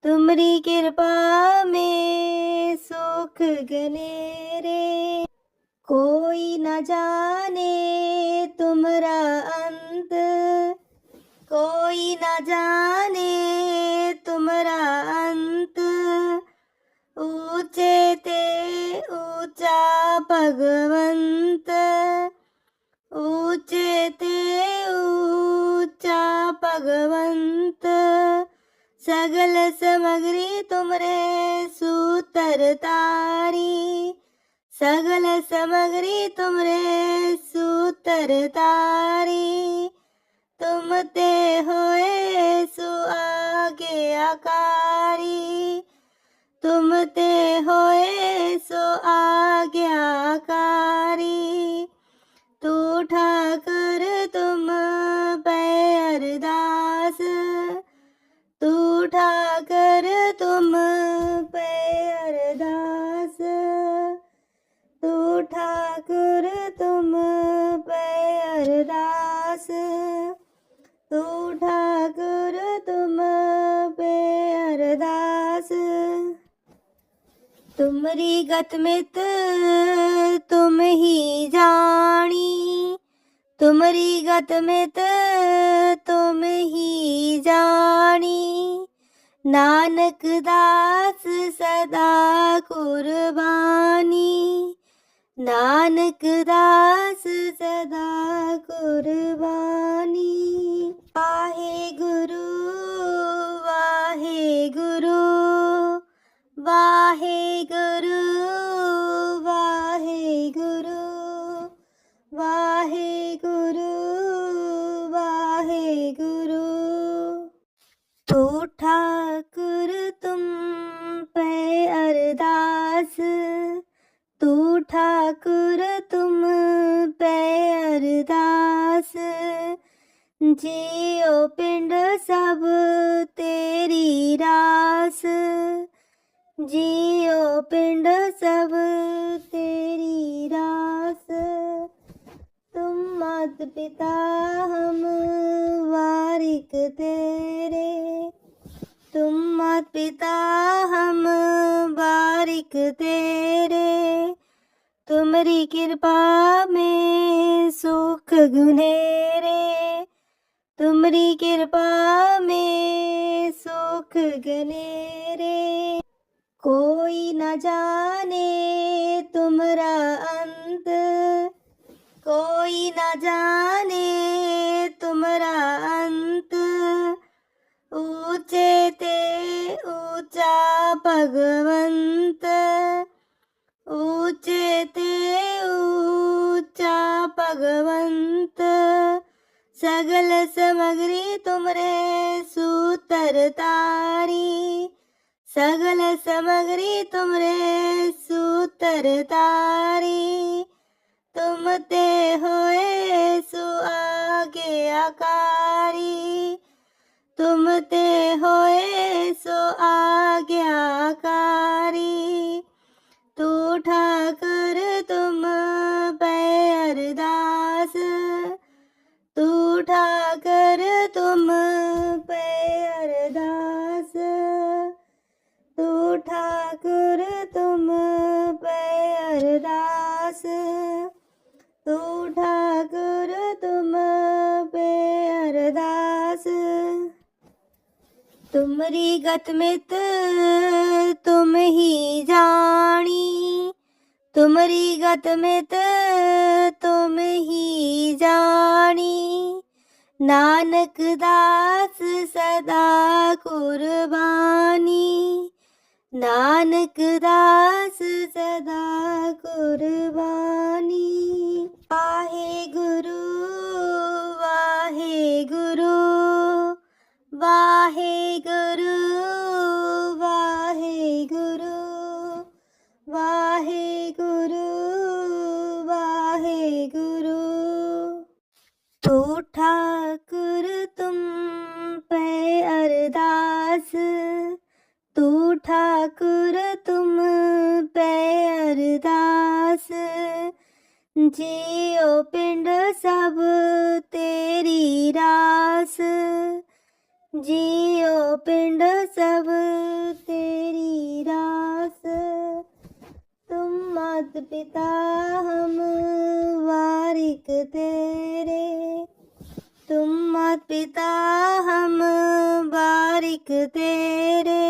तुम्हारी कृपा में सुख गनेरे। कोई न जाने तुम्हारा अंत, कोई न जाने तुम्हारा अंत, ऊंचे ते ऊंचा भगवंत, ऊंचे ते ऊंचा भगवंत। सगल समग्री तुमरे सूतर तारी, सगल समग्री तुमरे सूतर तारी। तुम ते होए सु आज्ञाकारी, तुम ते होए सो आज्ञाकारी। तू ठाकर तुम पे अरदास, तू ठाकर तुम पे तुमरी गत मित तुम ही जानी, तुमरी गत मित तुम ही जानी, नानक दास सदा कुर्बानी, नानक दास सदा कुर्बानी। वाहे गुरु वाहे गुरु, वाहे गुरु वाहे गुरु, वाहे गुरु वाहे गुरु। तो ठाकुर तुम पे अरदास, तू ठाकुर तुम पे अरदास, जियो पिंड सब तेरी रास, जियो पिंड सब तेरी रास। तुम मात पिता हम वारिक तेरे, तुम मात पिता हम वारिक तेरे, तुमरी कृपा में सुख गुनेरे, तुमरी कृपा में सुख गनेरे। कोई न जाने तुमरा अंत, कोई न जाने तुमरा अंत, ऊंचे ते ऊंचा भगवंत, ऊंचे ते ऊंचा भगवंत। सगल समग्री तुमरे सूतर तारी, सगल समग्री तुमरे सूतर तारी, तुम ते होए सो आगे आकारी, तुम ते होए सो आज्ञाकारी। तू ठाकर तुम पे अरदास, तू ठाकर तुम पे अरदास, तू ठाकुर तुम पे अरदास, तू ठाकुर तुम पे अरदास। तुमरी गत मित तुम ही जानी, तुमरी गत मित तुम ही जानी, नानक दास सदा कुर्बानी, नानक दास सदा कुर्बानी। वाहे गुरु वाहे गुरु, वाहे गुरु वाहे गुरु, वाहे गुरु वाहे गुरु। तो ठाकुर तुम पे अरदास, तू ठाकुर तुम पे अरदास, जियो पिंड सब तेरी रास, जियो पिंड सब तेरी रास। तुम मात पिता हम वारिक तेरे, तुम मात पिता हम वारिक तेरे,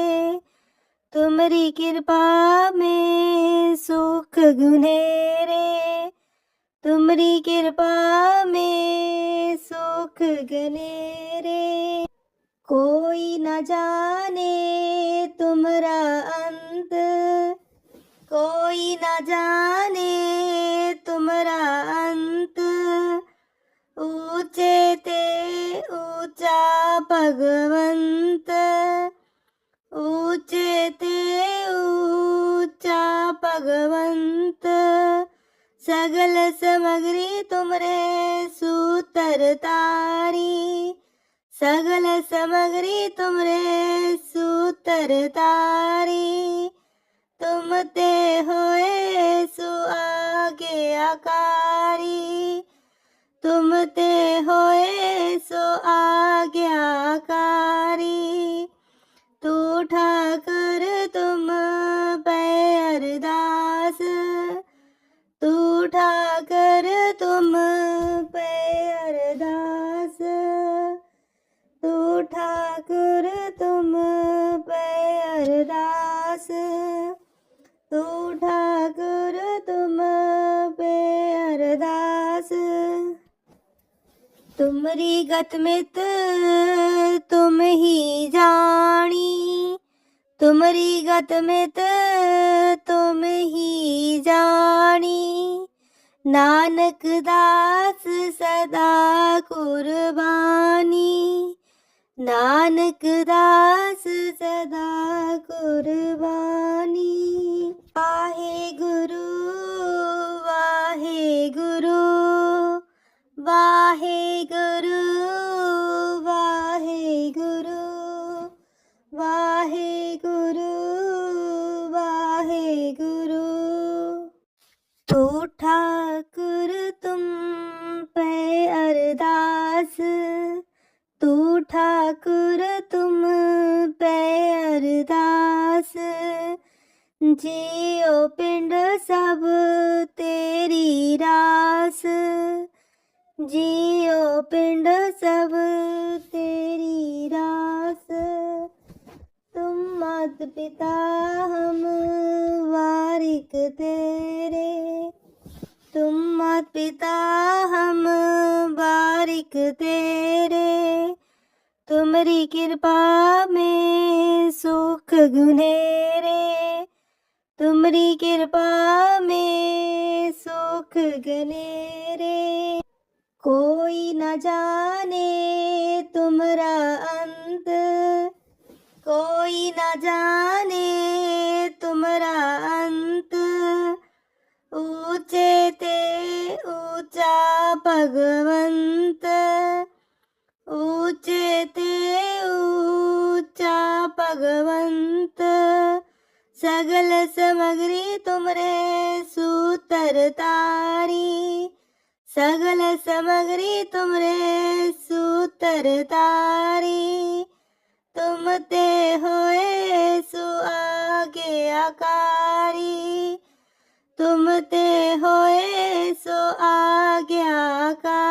तुमरी कृपा में सुख गुनेरे, तुमरी कृपा में सुख गनेरे। कोई न जाने तुमरा अंत, कोई न जाने तुमरा अंत, ऊंचे ते ऊंचा भगवंत, ऊंचे ते ऊंचा भगवंत। सगल समग्री तुमरे सूतर तारी, सगल समग्री तुमरे सूतर तारी, तुम ते होए सो आगे आकारी, तुम ते होए सो आज्ञाकारी। तू ठाकर तुम पे तुमरी गत मित तुम ही जानी, तुमरी गत मित तुम ही जानी। नानक दास सदा कुर्बानी, नानक दास सदा कुर्बानी। वाहे गुरु वाहे गुरु, वाहे गुरु वाहे गुरु, वाहे गुरु वाहे गुरु। तो ठाकुर तुम पे अरदास, तू ठाकुर तुम पे अरदास। जियो पिंड सब तेरी रास, जियो पिंड सब तेरी रास। तुम मात पिता हम वारिक तेरे, तुम मात पिता हम वारिक तेरे। तुम्हारी कृपा में सुख गुनेरे, तुम्हारी कृपा में सुख गनेरे। कोई न जाने तुम्हारा अंत, कोई न जाने तुम्हारा अंत। ऊंचे ते ऊंचा भगवंत, ऊंचे ते ऊंचा भगवंत। सगल समग्री तुमरे सूतर तारी, सगल समग्री तुमरे सूतर तारी। तुम ते होए सो आगे आकारी, तुम ते होए सो आज्ञाकारी।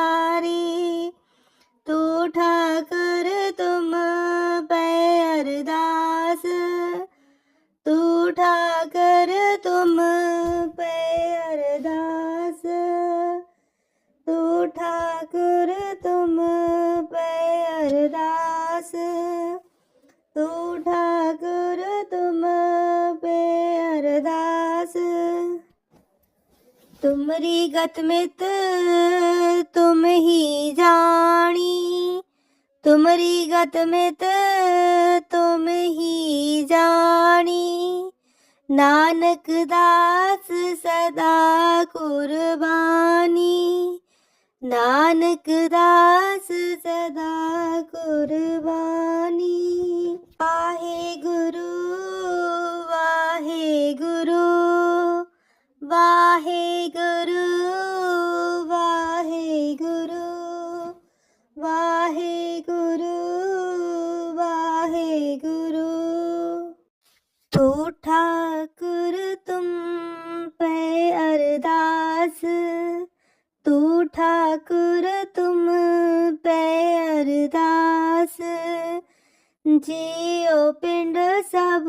तू ठाकर तुम पे अरदास, तू ठाकर तुम पे अरदास। तू ठाकुर तुम पे अरदास, तू ठाकुर तुम पे अरदास। तुमरी गत मित तुम ही जानी, तुमरी गत मित तुम ही जानी। नानक दास सदा कुर्बानी, नानक दास सदा कुर्बानी। वाहे गुरु वाहे गुरु, वाहे गुरु वाहे गुरु, वाहे गुरु वाहे गुरु। तो ठाकुर तुम पे अरदास, तू ठाकुर तुम पे अरदास। जियो पिंड सब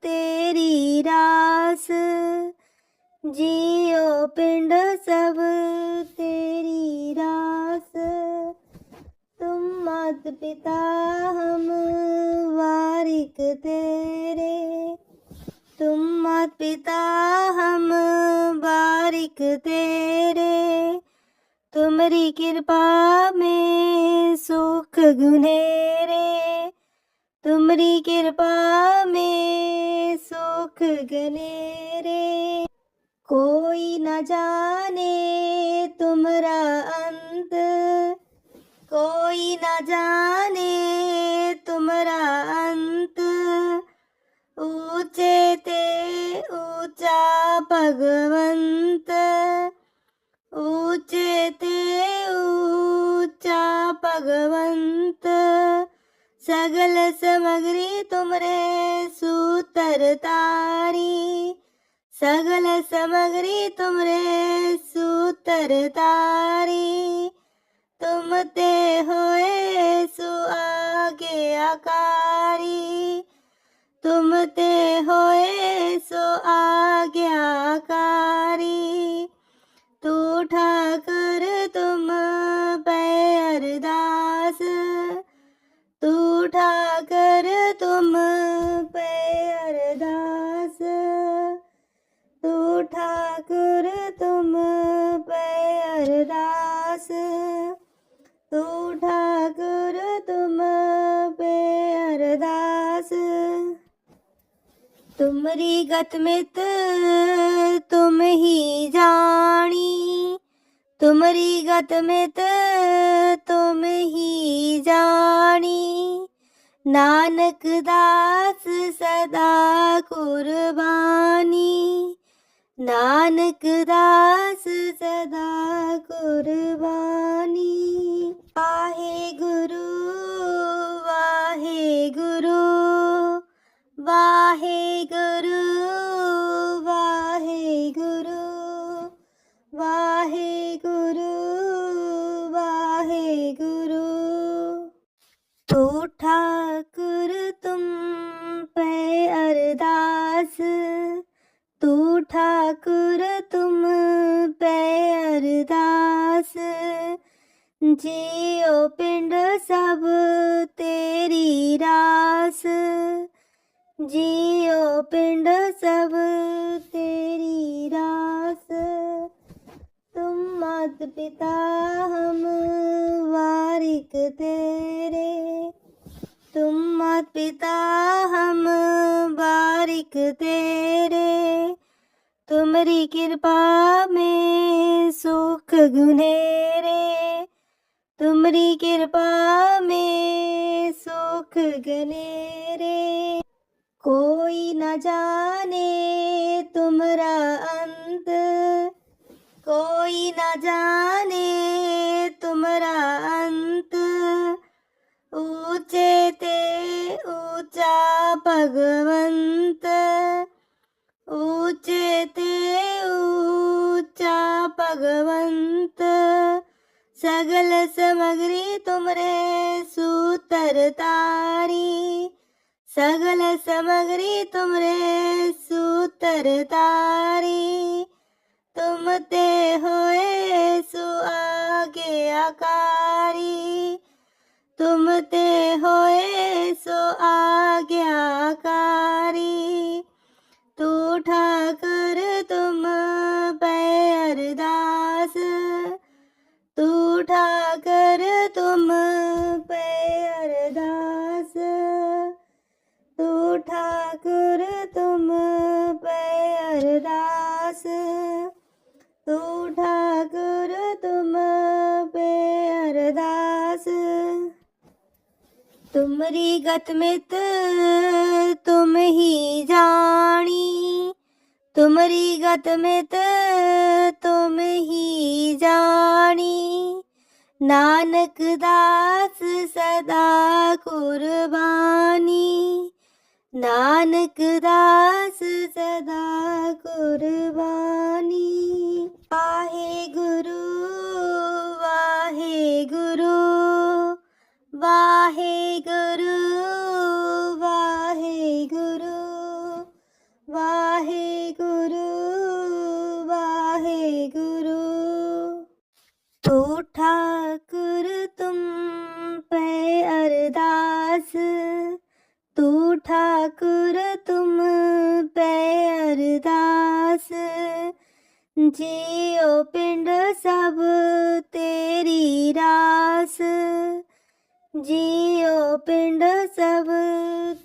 तेरी रास, जियो पिंड सब तेरी रास। तुम मात पिता हम वारिक तेरे, तुम मात पिता हम वारिक तेरे। तुम्हारी कृपा में सुख गुनेरे, तुम्हारी कृपा में सुख गनेरे। कोई न जाने तुम्हारा अंत, कोई न जाने तुम्हारा अंत। ऊंचे ते ऊंचा भगवंत, ऊंचे ते ऊंचा भगवंत। सगल समग्री तुमरे सूतर तारी, सगल समग्री तुमरे सूतर तारी। तुम ते होए सो आगे आकारी, तुम ते होए सो आज्ञाकारी। तू ठाकर तुम पे तुमरी गत मित तुम ही जानी, तुमरी गत मित तुम ही जानी। नानक दास सदा कुर्बानी, नानक दास सदा कुर्बानी। वाहे गुरु वाहे गुरु, वाहे गुरु वाहे गुरु, वाहे गुरु वाहे गुरु। तो ठाकुर तुम पे अरदास, तू ठाकुर तुम पे अरदास। जियो पिंड सब तेरी रास, जियो पिंड सब तेरी रास। तुम मात पिता हम वारिक तेरे, तुम मात पिता हम वारिक तेरे। तुमरी कृपा में सुख गुनेरे, तुमरी कृपा में सुख गनेरे। कोई न जाने तुमरा अंत, कोई न जाने तुमरा अंत। ऊंचे ते ऊंचा भगवंत, ऊंचे ते ऊंचा भगवंत। सगल समग्री तुमरे सूतर तारी, सगल समग्री तुमरे सूतर तारी। तुम ते होए सु आज्ञाकारी, तुम ते होए सो आज्ञाकारी। तू ठाकर तुम पे अरदास, तू ठाकर तुम पे अरदास। तू ठाकुर तुम पे अरदास, तू ठाकुर तुम पे अरदास। तुमरी गत मित तुम ही जानी, तुमरी गत मित तुम ही जानी। नानक दास सदा कुर्बानी, नानक दास सदा कुर्बानी। वाहे गुरु वाहे गुरु, वाहे गुरु वाहे गुरु, वाहे गुरु वाहे गुरु। तो ठाकुर तुम पे अरदास, तू ठाकुर तुम पे अरदास। जियो पिंड सब तेरी रास, जियो पिंड सब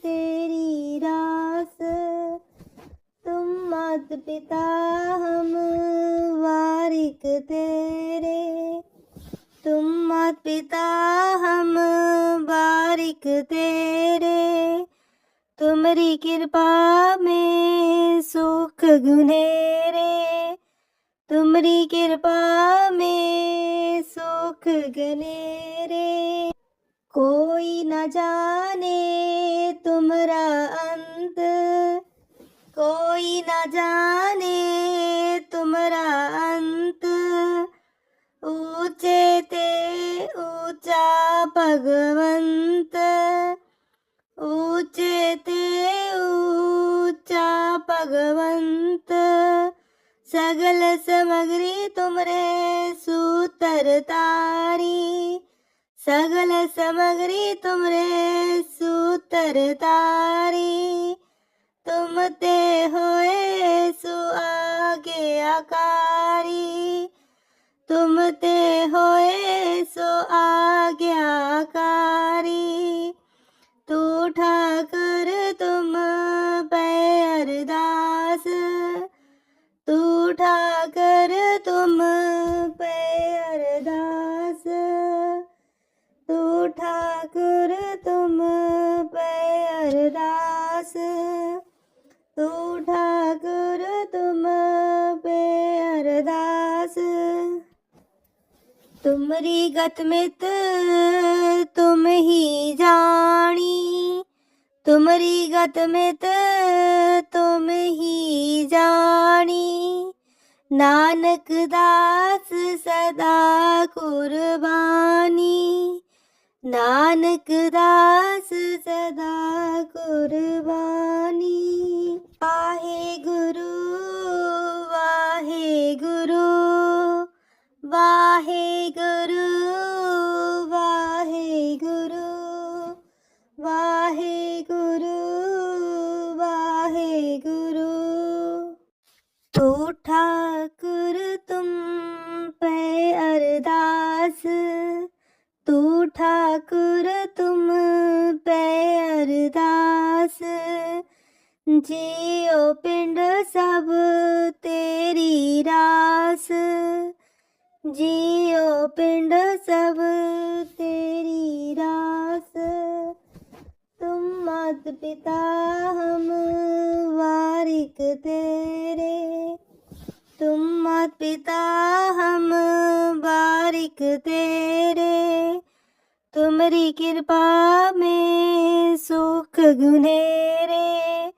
तेरी रास। तुम मात पिता हम वारिक तेरे, तुम मात पिता हम वारिक तेरे। तुमरी कृपा में सुख गुनेरे, तुमरी कृपा में सुख गनेरे। कोई न जाने तुमरा अंत, कोई न जाने तुमरा अंत। ऊंचे ते ऊंचा भगवंत, ऊंचे ते ऊंचा भगवंत। सगल समग्री तुमरे सूतर तारी, सगल समग्री तुमरे सूतर तारी। तुम ते होए सु आज्ञाकारी, तुम ते होए सो आज्ञाकारी। तू ठाकर अरदास। तू ठाकुर तुम पे अरदास। तुमरी गत मित तुम ही जानी। तुमरी गत मित तुम ही जानी। नानक दास सदा कुर्बानी। नानक दास सदा कुर्बानी। वाहे गुरु वाहे गुरु वाहे गुरु वाहे गुरु वाहे गुरु वाहे गुरु। तू ठाकुर तुम पे अरदास। तू ठाकुर तुम पे अरदास। जियो पिंड सब तेरी रास। जियो पिंड सब तेरी रास। तुम मात पिता हम वारिक तेरे। तुम मात पिता हम वारिक तेरे। तुमरी कृपा में सुख गुनेरे।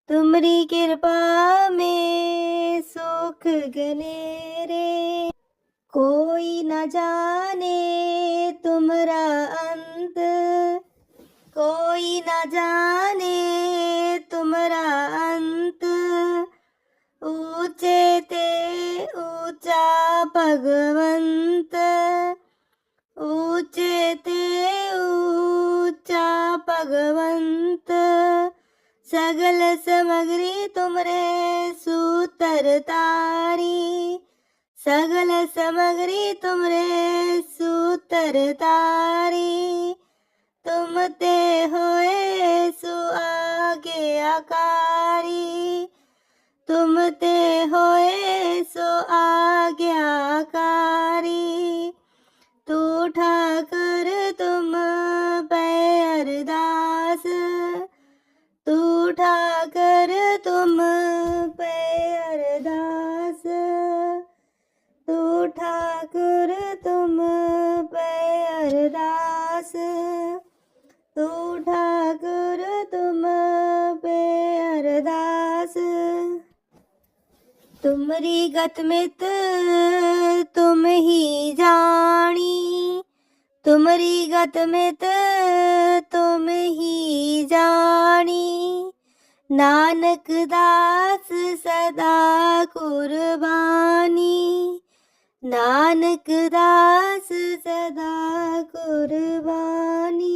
तुमरी कृपा में सुख गनेरे। कोई न जाने तुमरा अंत। कोई न जाने तुमरा अंत। ऊंचे ते ऊंचा भगवंत। ऊंचे ते ऊंचा भगवंत। सगल समग्री तुमरे सूतर तारी। सगल समग्री तुमरे सूतर तारी। तुम ते होए सु आज्ञाकारी। तुम ते होए सो आज्ञाकारी। तू ठाकुर तुम पे अरदास। तू ठाकुर तुम पे अरदास। तू ठाकुर तुम पे अरदास। तू ठाकुर तुम पे अरदास। तुमरी गत मित तुम ही जानी। तुमरी गत मित तुम ही जानी। नानक दास सदा कुर्बानी। नानक दास सदा कुर्बानी।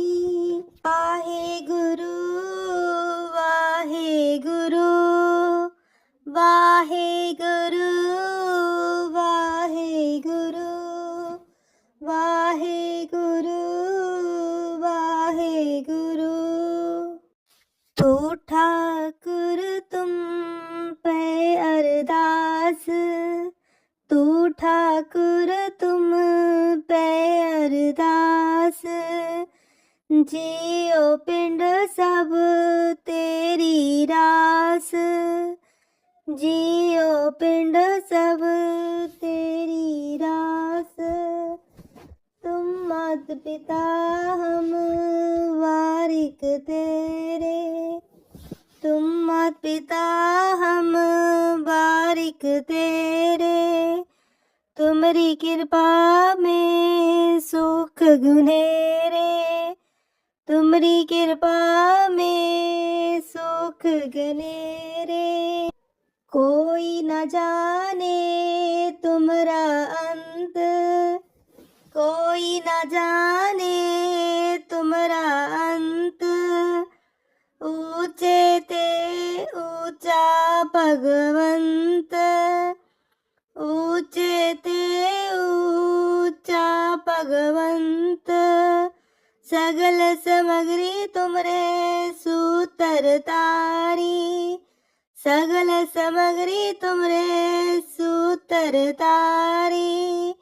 वाहे गुरु वाहे गुरु वाहे गुरु वाहे गुरु वाहे गुरु वाहे गुरु। तू ठाकुर तुम पे अरदास। तू ठाकुर तुम पे अरदास। जियो पिंड सब तेरी रास। जियो पिंड सब तेरी रास। तुम मात पिता हम वारिक तेरे। तुम मात पिता हम वारिक तेरे। तुमरी कृपा में सुख गुनेरे। तुमरी कृपा में सुख गनेरे। कोई न जाने तुमरा अंत। कोई न जाने तुमरा अंत। ऊंचे ते ऊंचा भगवंत। ऊंचे ते ऊंचा भगवंत। सगल समग्री तुमरे सूतर तारी। सगल समग्री तुमरे सूतर तारी।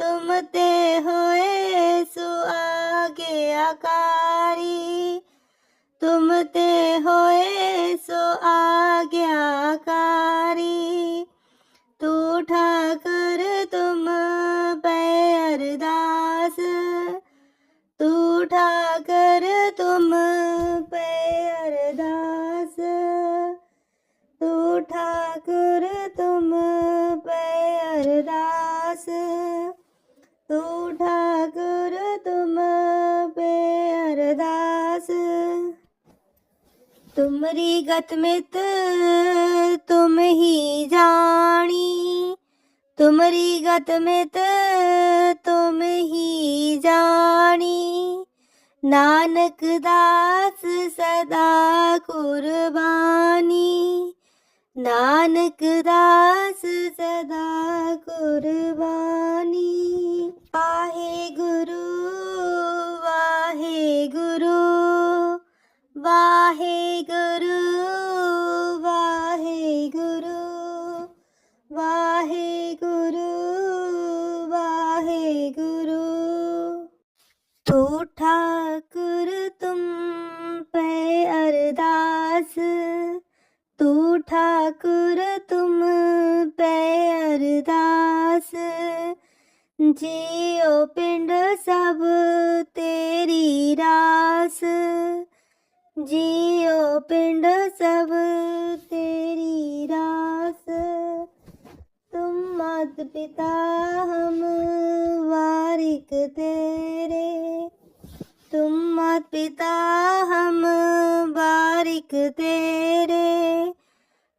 तुम ते होए सु आज्ञाकारी। तुम ते होए सो आज्ञाकारी। तू ठाकर तुम पे अरदास, तू ठाकर तुम पे अरदास, तू ठाकुर तुम पे अरदास, तू ठाकुर तुम पे अरदास। तुमरी गत मित तुम ही जानी, तुमरी गत मित तुम ही जानी। नानक दास सदा कुर्बानी, नानक दास सदा कुर्बानी। वाहे गुरु वाहे गुरु, वाहे गुरु वाहे गुरु, वाहे गुरु वाहे गुरु। तू ठाकुर तुम पे अरदास, तू ठाकुर तुम पे अरदास। जियो पिंड सब तेरी रास, जियो पिंड सब तेरी रास। तुम मात पिता हम वारिक तेरे, तुम मात पिता हम वारिक तेरे।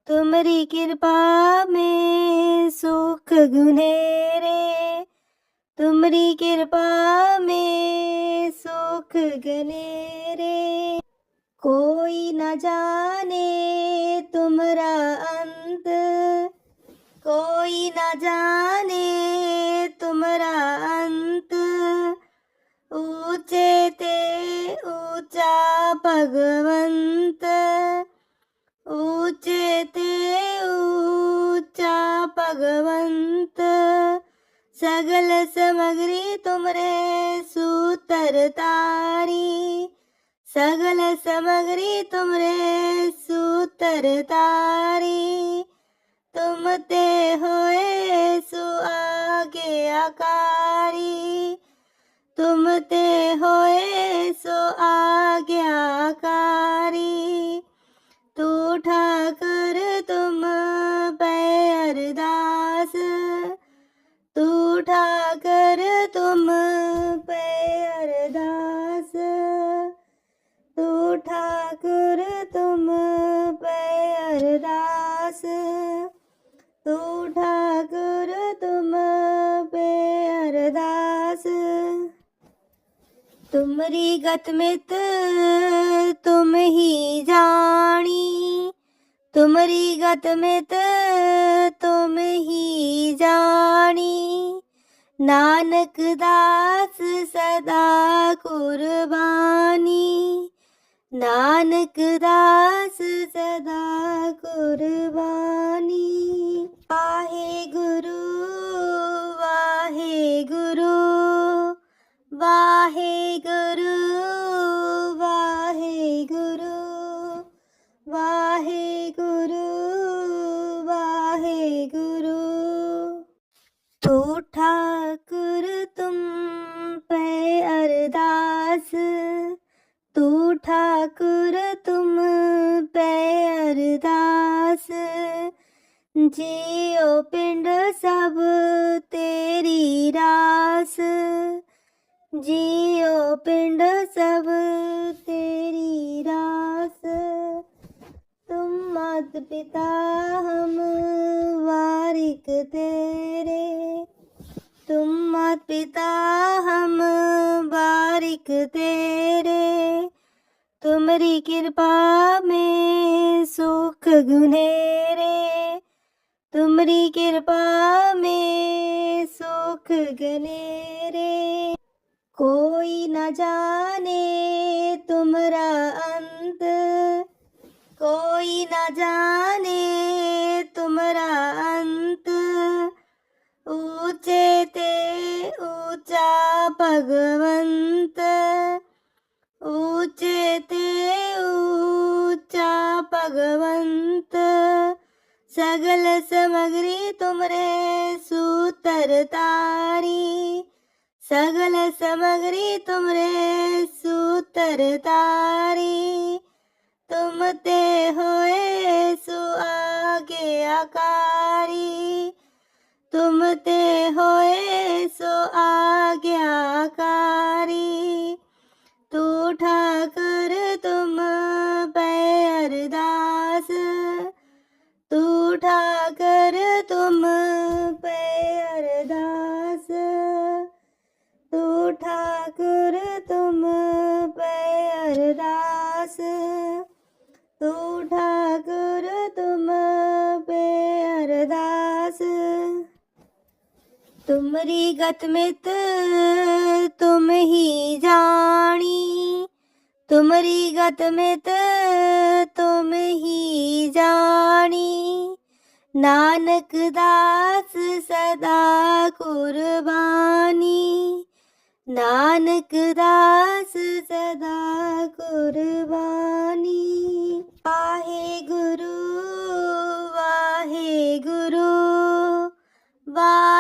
तुमरी कृपा में सुख गुनेरे, तुमरी कृपा में सुख गनेरे। कोई न जाने तुमरा अंत, कोई न जाने तुमरा अंत। ऊंचे ते ऊंचा भगवंत, ऊंचे ते ऊंचा भगवंत। सगल समग्री तुमरे सूतर तारी, सगल समग्री तुमरे सूतर तारी। तुम ते होए सो आज्ञाकारी, तुम ते होए सो आज्ञाकारी। तू ठाकर तुम पे अरदास, तू ठाकर तुम पे अरदास, तू ठाकुर तुम पे अरदास, तू ठाकुर तुम पे अरदास। तुमरी गत मित तुम ही जानी, तुमरी गत मित तुम ही जानी। नानक दास सदा कुर्बानी, नानक दास सदा कुर्बानी। वाहे गुरु वाहे गुरु, वाहे गुरु वाहे गुरु, वाहे गुरु वाहे गुरु। तू ठाकुर तुम पे अरदास, तू ठाकुर तुम पे अरदास। जियो पिंड सब तेरी रास, जियो पिंड सब तेरी रास। तुम मात पिता हम वारिक तेरे, तुम मात पिता हम वारिक तेरे। तुमरी कृपा में सुख गुनेरे, तुमरी कृपा में सुख गनेरे। कोई न जाने तुमरा अंत, कोई न जाने तुमरा अंत। ऊंचे ते ऊंचा भगवंत, ऊंचे ते सगल समग्री तुमरे सूतर तारी, सगल समग्री तुमरे सूतर तारी, तुम ते होए सो आज्ञाकारी, तुम ते होए सो आज्ञाकारी, तू ठाकर तुम पे अरदास, तू ठाकर तुम पे अरदास, तू ठाकुर तुम पे अरदास, तू ठाकुर तुम पे अरदास। तुमरी गत मित तुम ही जानी, तुमरी गत मित तुम ही जानी, नानक दास सदा कुर्बानी, नानक दास सदा कुर्बानी। वाहे गुरु वाहे गुरु वाहे